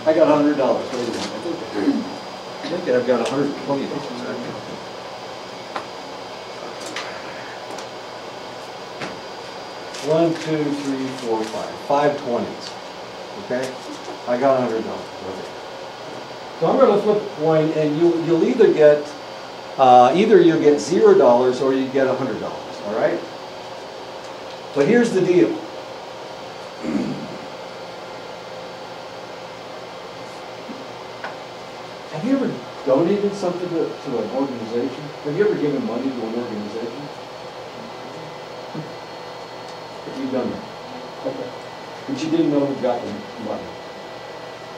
I got $100. Wait a minute. I think I've got $120. 1, 2, 3, 4, 5. 5 20s. Okay? I got $100. Okay. So I'm going to flip a coin, and you'll either get you'll get $0 or you get $100. All right? But here's the deal. Have you ever donated something to an organization? Have you ever given money to an organization? Have you done that? Okay. But you didn't know who got the money,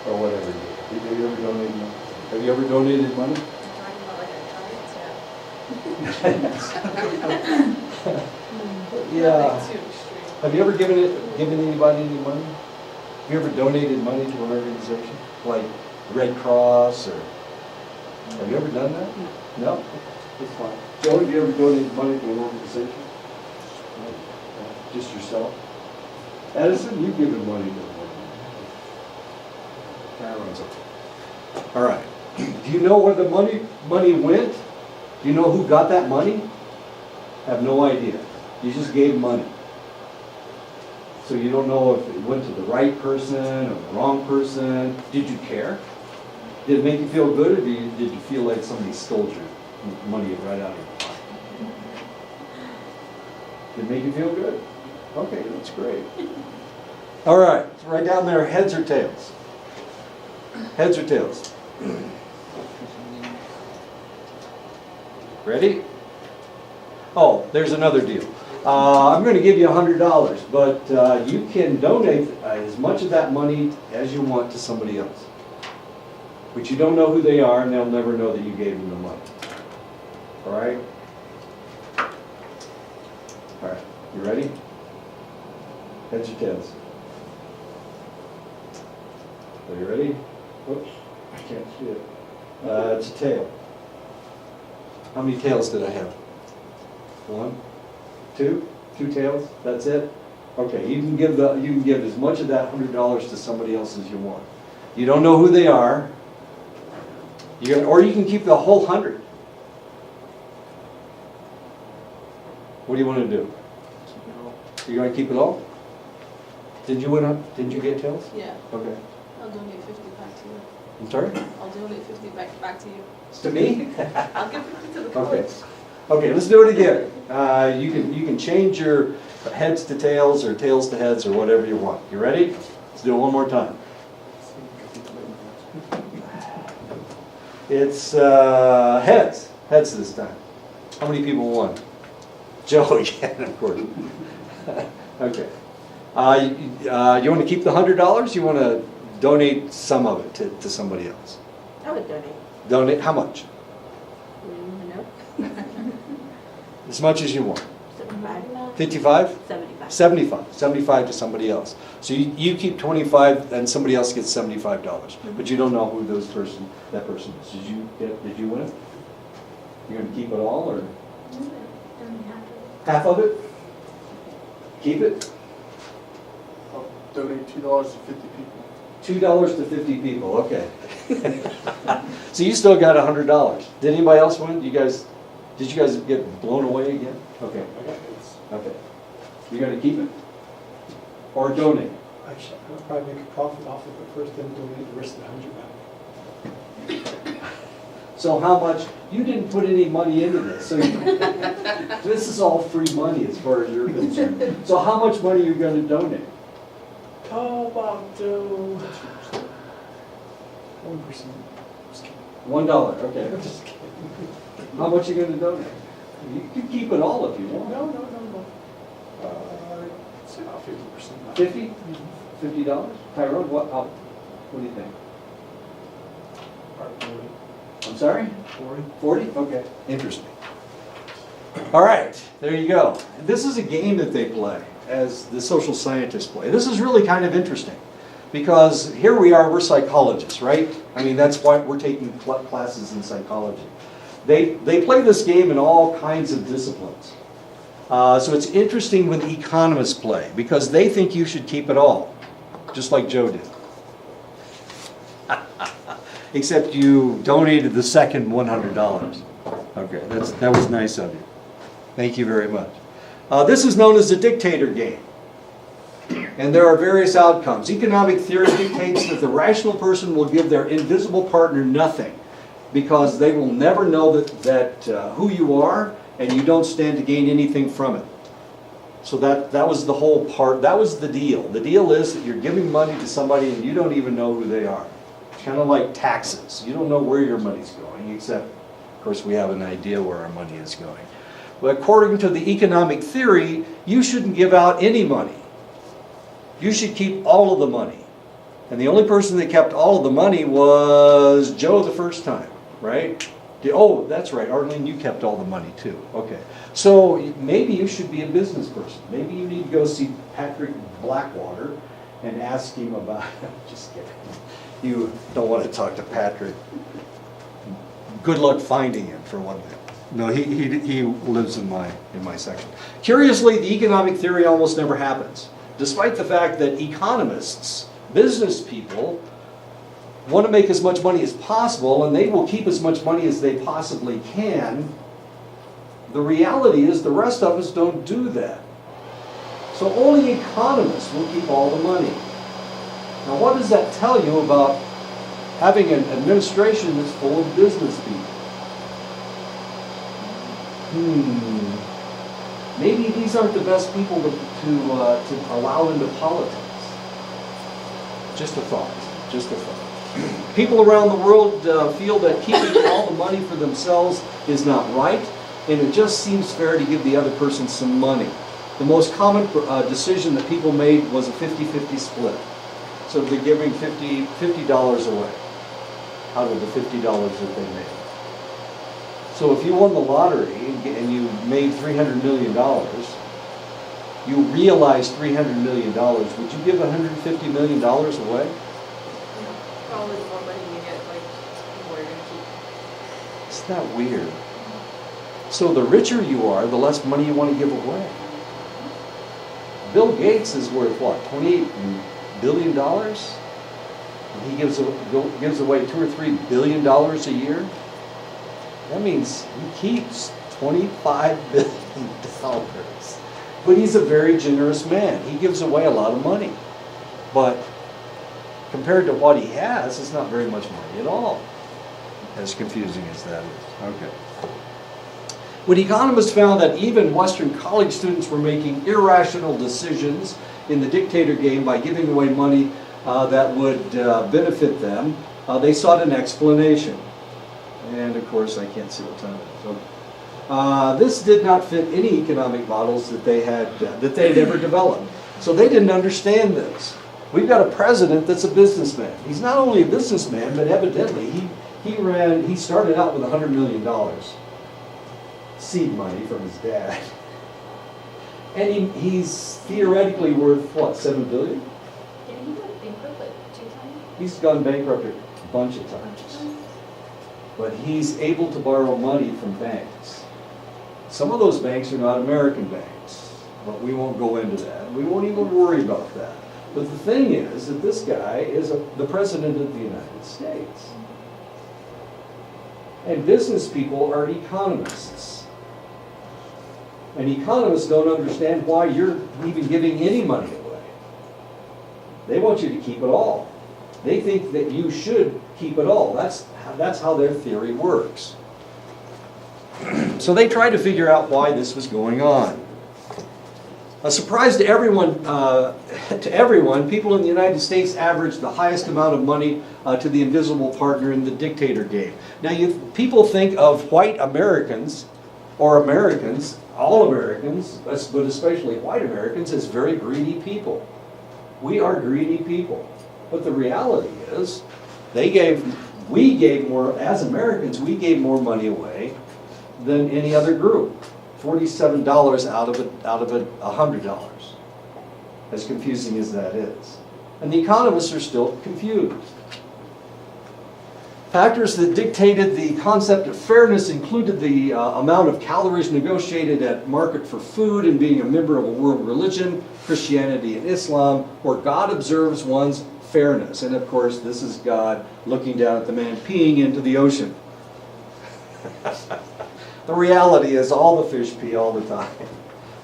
or whatever you did. Have you ever donated money? Have you ever donated money? You're talking about like a tithe? Yeah. Nothing too extreme. Have you ever given anybody any money? Have you ever donated money to an organization? Like Red Cross or, have you ever done that? No? That's fine. Joe, have you ever donated money to an organization? No? Just yourself? Edison, you've given money to an organization. Carolyn's okay. All right. Do you know where the money went? Do you know who got that money? I have no idea. You just gave money. So you don't know if it went to the right person or the wrong person. Did you care? Did it make you feel good, or did you feel like somebody stole your money right out of your pocket? Did it make you feel good? Okay, that's great. All right, so right down there, heads or tails? Heads or tails? Ready? Oh, there's another deal. I'm going to give you $100, but you can donate as much of that money as you want to somebody else. But you don't know who they are, and they'll never know that you gave them the money. All right? All right, you ready? Heads or tails? Are you ready? Whoops, I can't see it. It's a tail. How many tails did I have? 1, 2, 2 tails, that's it? Okay, you can give as much of that $100 to somebody else as you want. You don't know who they are, or you can keep the whole 100. What do you want to do? You're going to keep it all? Did you get tails? Yeah, Okay. I'll donate 50 back to you. I'm sorry? I'll donate 50 back to you. To me? I'll give 50 to the Okay. college. Okay, let's do it again. You can change your heads to tails or tails to heads or whatever you want. You ready? Let's do it one more time. It's heads. Heads this time. How many people won? Joe again, of course. Okay. You want to keep the $100? You want to donate some of it to somebody else? I would donate. Donate how much? You don't know? As much as you want. 75. 55? 75. 75. 75 to somebody else. So you keep 25 and somebody else gets $75. But you don't know who that person is. Did you win? You're going to keep it all or Donate half half of it. of it? Keep it? I'll donate $2 to 50 people. $2 to 50 people, okay. So you still got $100. Did anybody else win? Did you guys get blown away again? Okay, I got this. okay. You're going to keep it? Or donate? Actually, I'll probably make a profit off of it first, then donate the rest of the 100 back. So how much, you didn't put any money into this, so this is all free money as far as you're concerned. So how much money are you going to donate? Oh, about 1%. Just kidding. $1, okay. I'm just kidding. How much are you going to donate? You can keep it all if you want. No. It's about 50%. 50? $50? Tyrone, what do you think? I'm sorry? 40. 40? Okay, interesting. All right, there you go. This is a game that they play, as the social scientists play. This is really kind of interesting, because here we are, we're psychologists, right? I mean, that's why we're taking classes in psychology. They play this game in all kinds of disciplines. So it's interesting when the economists play, because they think you should keep it all, just like Joe did. Except you donated the second $100. Okay, that was nice of you. Thank you very much. This is known as the dictator game. And there are various outcomes. Economic theory dictates that the rational person will give their invisible partner nothing, because they will never know that who you are, and you don't stand to gain anything from it. So that was the whole part, that was the deal. The deal is that you're giving money to somebody and you don't even know who they are. It's kind of like taxes. You don't know where your money's going, except, of course, we have an idea where our money is going. But according to the economic theory, you shouldn't give out any money. You should keep all of the money. And the only person that kept all of the money was Joe the first time, right? Oh, that's right, Arlene, you kept all the money too. Okay. So maybe you should be a business person. Maybe you need to go see Patrick Blackwater and ask him about, just kidding. You don't want to talk to Patrick. Good luck finding him, for one thing. No, he lives in my section. Curiously, the economic theory almost never happens, despite the fact that economists, business people, want to make as much money as possible, and they will keep as much money as they possibly can. The reality is the rest of us don't do that. So only economists will keep all the money. Now what does that tell you about having an administration that's full of business people? Maybe these aren't the best people to allow into politics. Just a thought, just a thought. People around the world feel that keeping all the money for themselves is not right, and it just seems fair to give the other person some money. The most common decision that people made was a 50-50 split. So they're giving $50 away out of the $50 that they made. So if you won the lottery and you made $300 million, you realized $300 million, would you give $150 million away? Probably the more money you get, like, the more you're going to keep. Isn't that weird? So the richer you are, the less money you want to give away. Bill Gates is worth what, $28 billion? And he gives away $2 or $3 billion a year. That means he keeps $25 billion. But he's a very generous man. He gives away a lot of money. But compared to what he has, it's not very much money at all. As confusing as that is. Okay. When economists found that even Western college students were making irrational decisions in the dictator game by giving away money that would benefit them, they sought an explanation. And of course, I can't see what time it is. This did not fit any economic models that they had ever developed. So they didn't understand this. We've got a president that's a businessman. He's not only a businessman, but evidently he started out with $100 million. Seed money from his dad. And he's theoretically worth, what, $7 billion? Did he go bankrupt like 2 times? He's gone bankrupt a bunch of times. But he's able to borrow money from banks. Some of those banks are not American banks, but we won't go into that. We won't even worry about that. But the thing is that this guy is the president of the United States. And business people are economists. And economists don't understand why you're even giving any money away. They want you to keep it all. They think that you should keep it all. That's how their theory works. So they tried to figure out why this was going on. A surprise to everyone, people in the United States averaged the highest amount of money to the invisible partner in the dictator game. Now, people think of white Americans, or Americans, all Americans, but especially white Americans, as very greedy people. We are greedy people. But the reality is, we gave more, as Americans, we gave more money away than any other group. $47 out of $100. As confusing as that is. And the economists are still confused. Factors that dictated the concept of fairness included the amount of calories negotiated at market for food and being a member of a world religion, Christianity and Islam, where God observes one's fairness. And of course, this is God looking down at the man peeing into the ocean. The reality is all the fish pee all the time.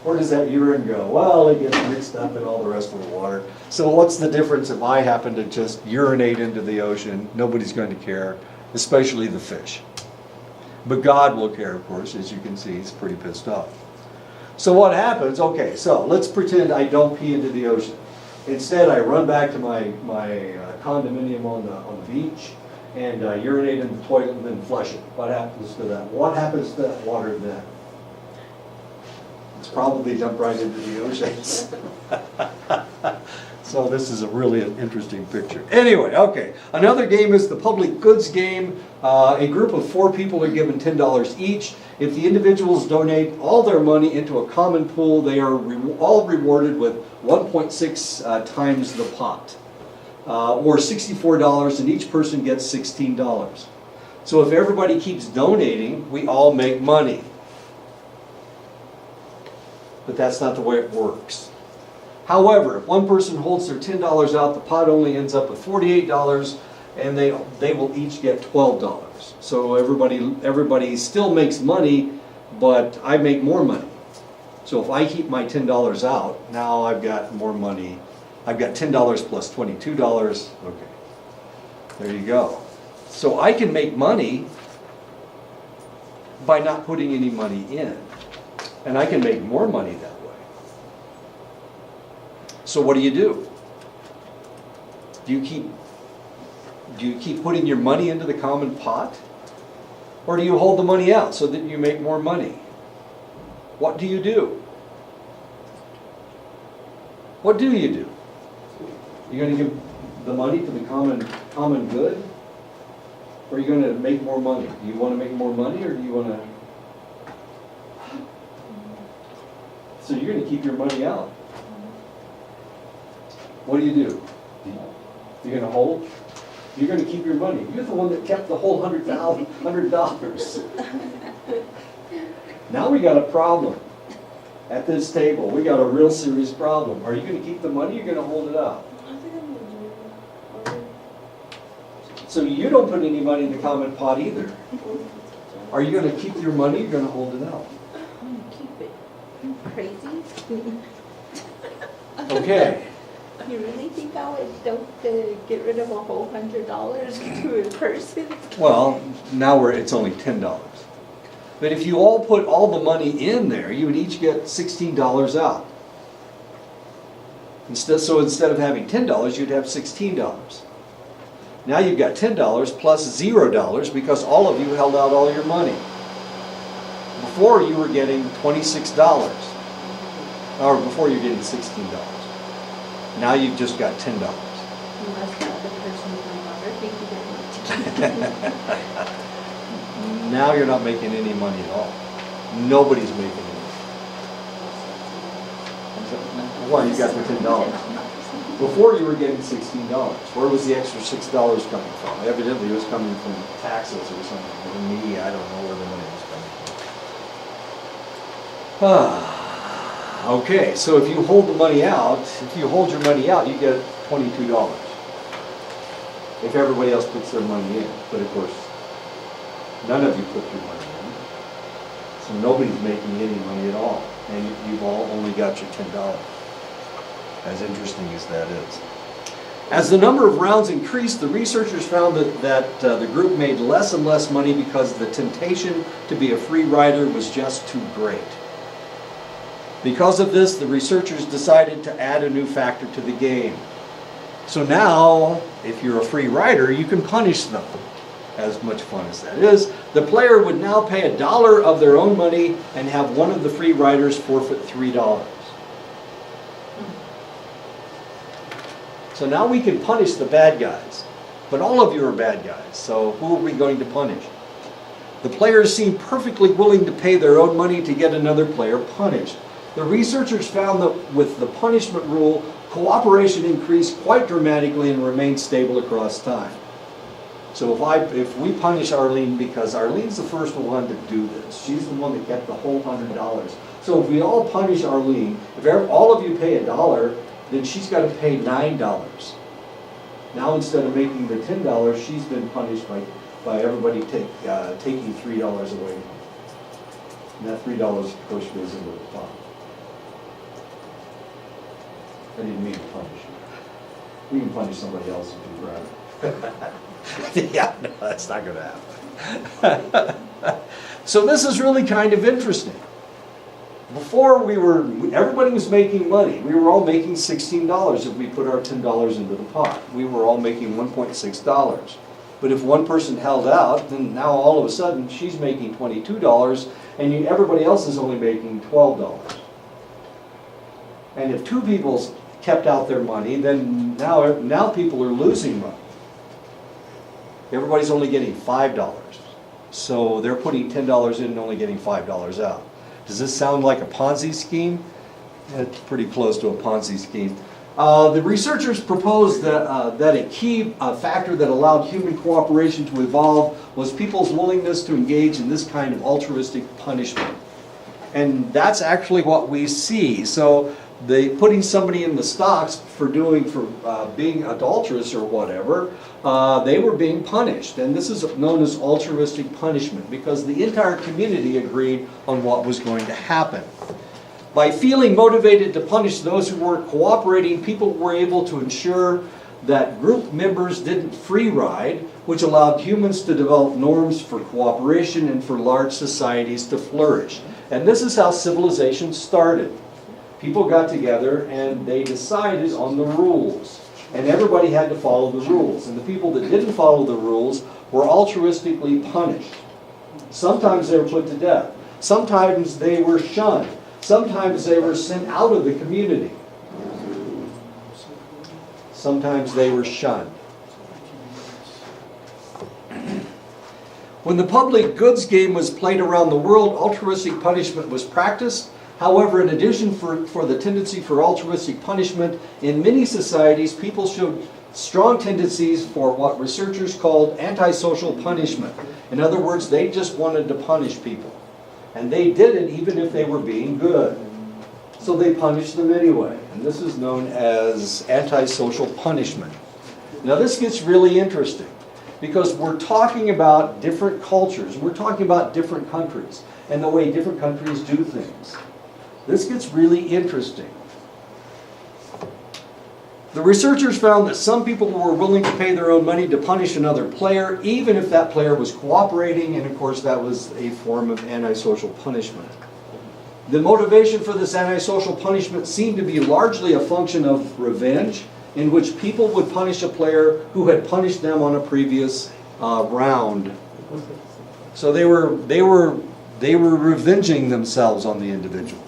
Where does that urine go? Well, it gets mixed up in all the rest of the water. So what's the difference if I happen to just urinate into the ocean? Nobody's going to care, especially the fish. But God will care, of course. As you can see, he's pretty pissed off. So what happens? Okay, so let's pretend I don't pee into the ocean. Instead, I run back to my condominium on the beach and urinate in the toilet and then flush it. What happens to that? What happens to that water then? It's probably dumped right into the oceans. So this is a really interesting picture. Anyway, okay. Another game is the public goods game. A group of 4 people are given $10 each. If the individuals donate all their money into a common pool, they are all rewarded with 1.6 times the pot. Or $64, and each person gets $16. So if everybody keeps donating, we all make money. But that's not the way it works. However, if one person holds their $10 out, the pot only ends up with $48, and they will each get $12. So everybody still makes money, but I make more money. So if I keep my $10 out, now I've got more money. I've got $10 plus $22. Okay, there you go. So I can make money by not putting any money in. And I can make more money that way. So what do? Do you keep putting your money into the common pot? Or do you hold the money out so that you make more money? What do you do? What do you do? You're going to give the money to the common good? Or are you going to make more money? Do you want to make more money, or do you want to... So you're going to keep your money out. What do? You're going to hold? You're going to keep your money. You're the one that kept the whole $100. Now we got a problem at this table. We got a real serious problem. Are you going to keep the money or are you going to hold it out? I think I'm gonna do it. So you don't put any money in the common pot either. Are you going to keep your money or are you going to hold it out? I'm gonna keep it. You crazy? Okay. You really think I would don't get rid of a whole $100 to a person? Well, now it's only $10. But if you all put all the money in there, you would each get $16 out. So instead of having $10, you'd have $16. Now you've got $10 plus $0 because all of you held out all your money. Before you were getting $26, or before you were getting $16. Now you've just got $10. Unless the other person is my mother. Thank you very much. Now you're not making any money at all. Nobody's making any. Why, you got the $10. Before you were getting $16. Where was the extra $6 coming from? Evidently it was coming from taxes or something. Or me, I don't know where the money was coming from. Okay, so if you hold the money out, if you hold your money out, you get $22. If everybody else puts their money in. But of course, none of you put your money in. So nobody's making any money at all. And you've all only got your $10. As interesting as that is. As the number of rounds increased, the researchers found that the group made less and less money because the temptation to be a free rider was just too great. Because of this, the researchers decided to add a new factor to the game. So now, if you're a free rider, you can punish them. As much fun as that is, the player would now pay $1 of their own money and have one of the free riders forfeit $3. So now we can punish the bad guys. But all of you are bad guys, so who are we going to punish? The players seem perfectly willing to pay their own money to get another player punished. The researchers found that with the punishment rule, cooperation increased quite dramatically and remained stable across time. So if we punish Arlene, because Arlene's the first one to do this, she's the one that kept the whole $100. So if we all punish Arlene, if all of you pay $1, then she's got to pay $9. Now instead of making the $10, she's been punished by everybody taking $3 away. And that $3, of course, goes into the pot. I didn't mean to punish you. We can punish somebody else if you'd rather. Yeah, no, that's not going to happen. So this is really kind of interesting. Before everybody was making money. We were all making $16 if we put our $10 into the pot. We were all making $1.6. But if one person held out, then now all of a sudden she's making $22 and everybody else is only making $12. And if two people kept out their money, then now people are losing money. Everybody's only getting $5. So they're putting $10 in and only getting $5 out. Does this sound like a Ponzi scheme? It's pretty close to a Ponzi scheme. The researchers proposed that a key factor that allowed human cooperation to evolve was people's willingness to engage in this kind of altruistic punishment. And that's actually what we see. So putting somebody in the stocks for being adulterous or whatever, they were being punished. And this is known as altruistic punishment because the entire community agreed on what was going to happen. By feeling motivated to punish those who weren't cooperating, people were able to ensure that group members didn't free ride, which allowed humans to develop norms for cooperation and for large societies to flourish. And this is how civilization started. People got together and they decided on the rules. And everybody had to follow the rules. And the people that didn't follow the rules were altruistically punished. Sometimes they were put to death. Sometimes they were shunned. Sometimes they were sent out of the community. Sometimes they were shunned. When the public goods game was played around the world, altruistic punishment was practiced. However, in addition for the tendency for altruistic punishment, in many societies, people showed strong tendencies for what researchers called antisocial punishment. In other words, they just wanted to punish people. And they did it even if they were being good. So they punished them anyway. And this is known as antisocial punishment. Now this gets really interesting because we're talking about different cultures. We're talking about different countries and the way different countries do things. This gets really interesting. The researchers found that some people were willing to pay their own money to punish another player, even if that player was cooperating, and of course that was a form of antisocial punishment. The motivation for this antisocial punishment seemed to be largely a function of revenge, in which people would punish a player who had punished them on a previous round. So they were revenging themselves on the individual.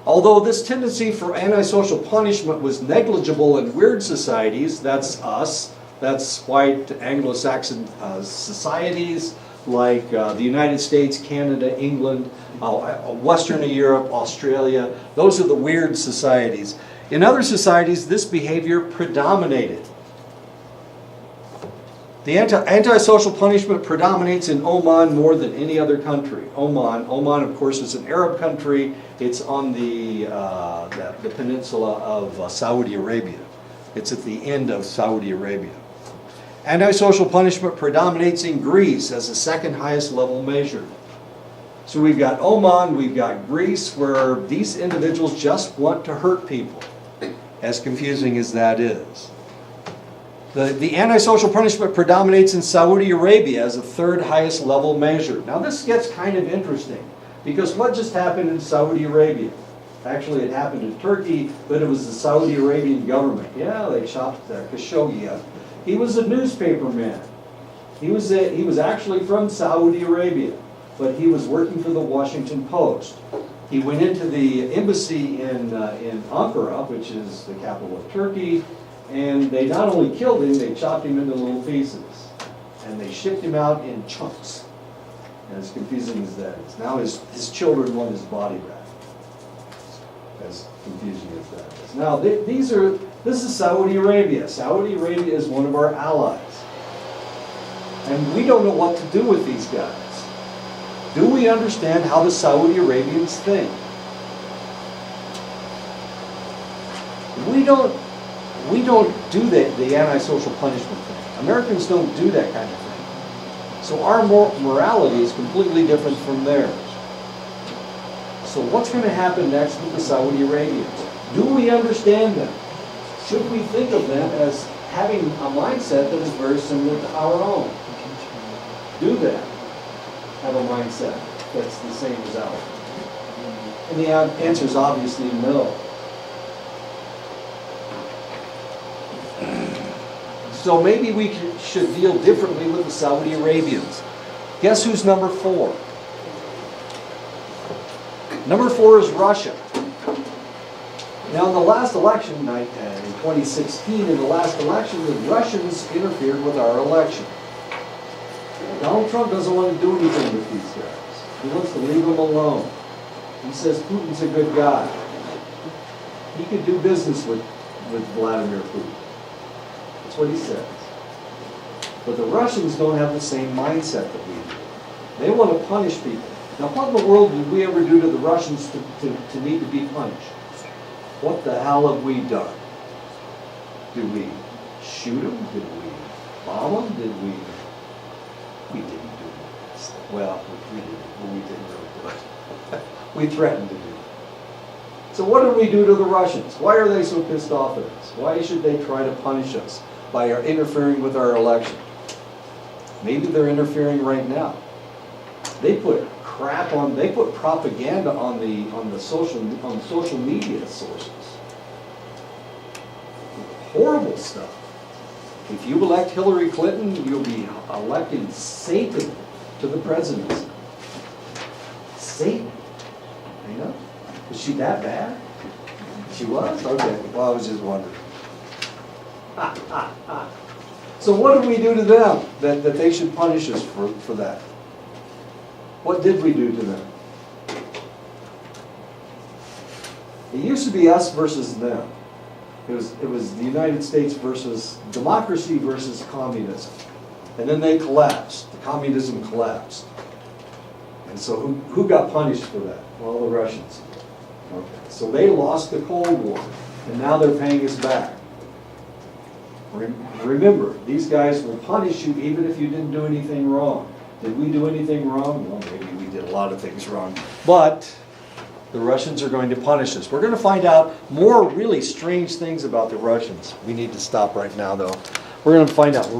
Although this tendency for antisocial punishment was negligible in weird societies, that's us, that's white Anglo-Saxon societies like the United States, Canada, England, Western Europe, Australia, those are the weird societies. In other societies, this behavior predominated. The antisocial punishment predominates in Oman more than any other country. Oman, of course, is an Arab country. It's on the peninsula of Saudi Arabia. It's at the end of Saudi Arabia. Antisocial punishment predominates in Greece as the second highest level measure. So we've got Oman, we've got Greece, where these individuals just want to hurt people, as confusing as that is. The antisocial punishment predominates in Saudi Arabia as the third highest level measure. Now this gets kind of interesting, because what just happened in Saudi Arabia? Actually, it happened in Turkey, but it was the Saudi Arabian government. Yeah, they chopped Khashoggi up. He was a newspaper man. He was actually from Saudi Arabia, but he was working for the Washington Post. He went into the embassy in Ankara, which is the capital of Turkey, and they not only killed him, they chopped him into little pieces. And they shipped him out in chunks. As confusing as that is. Now his children want his body back. As confusing as that is. Now this is Saudi Arabia. Saudi Arabia is one of our allies. And we don't know what to do with these guys. Do we understand how the Saudi Arabians think? We don't do the antisocial punishment thing. Americans don't do that kind of thing. So our morality is completely different from theirs. So what's going to happen next with the Saudi Arabians? Do we understand them? Should we think of them as having a mindset that is very similar to our own? Do they have a mindset that's the same as ours? And the answer is obviously no. So maybe we should deal differently with the Saudi Arabians. Guess who's number 4? Number 4 is Russia. Now in the last election, in 2016, in the last election, the Russians interfered with our election. Donald Trump doesn't want to do anything with these guys. He wants to leave them alone. He says Putin's a good guy. He could do business with Vladimir Putin. That's what he says. But the Russians don't have the same mindset that we do. They want to punish people. Now what in the world did we ever do to the Russians to need to be punished? What the hell have we done? Did we shoot them? Did we bomb them? We didn't do it. Well, we did, but we didn't really do it. We threatened to do it. So what did we do to the Russians? Why are they so pissed off at us? Why should they try to punish us by interfering with our election? Maybe they're interfering right now. They put propaganda on the social media sources. Horrible stuff. If you elect Hillary Clinton, you'll be electing Satan to the presidency. Satan. You know? Was she that bad? She was? Okay. Well, I was just wondering. So what did we do to them that they should punish us for that? What did we do to them? It used to be us versus them. It was the United States versus democracy versus communism. And then they collapsed. The communism collapsed. And so who got punished for that? Well, the Russians. Okay. So they lost the Cold War, and now they're paying us back. Remember, these guys will punish you even if you didn't do anything wrong. Did we do anything wrong? Well, maybe we did a lot of things wrong. But the Russians are going to punish us. We're going to find out more really strange things about the Russians. We need to stop right now, though. We're going to find out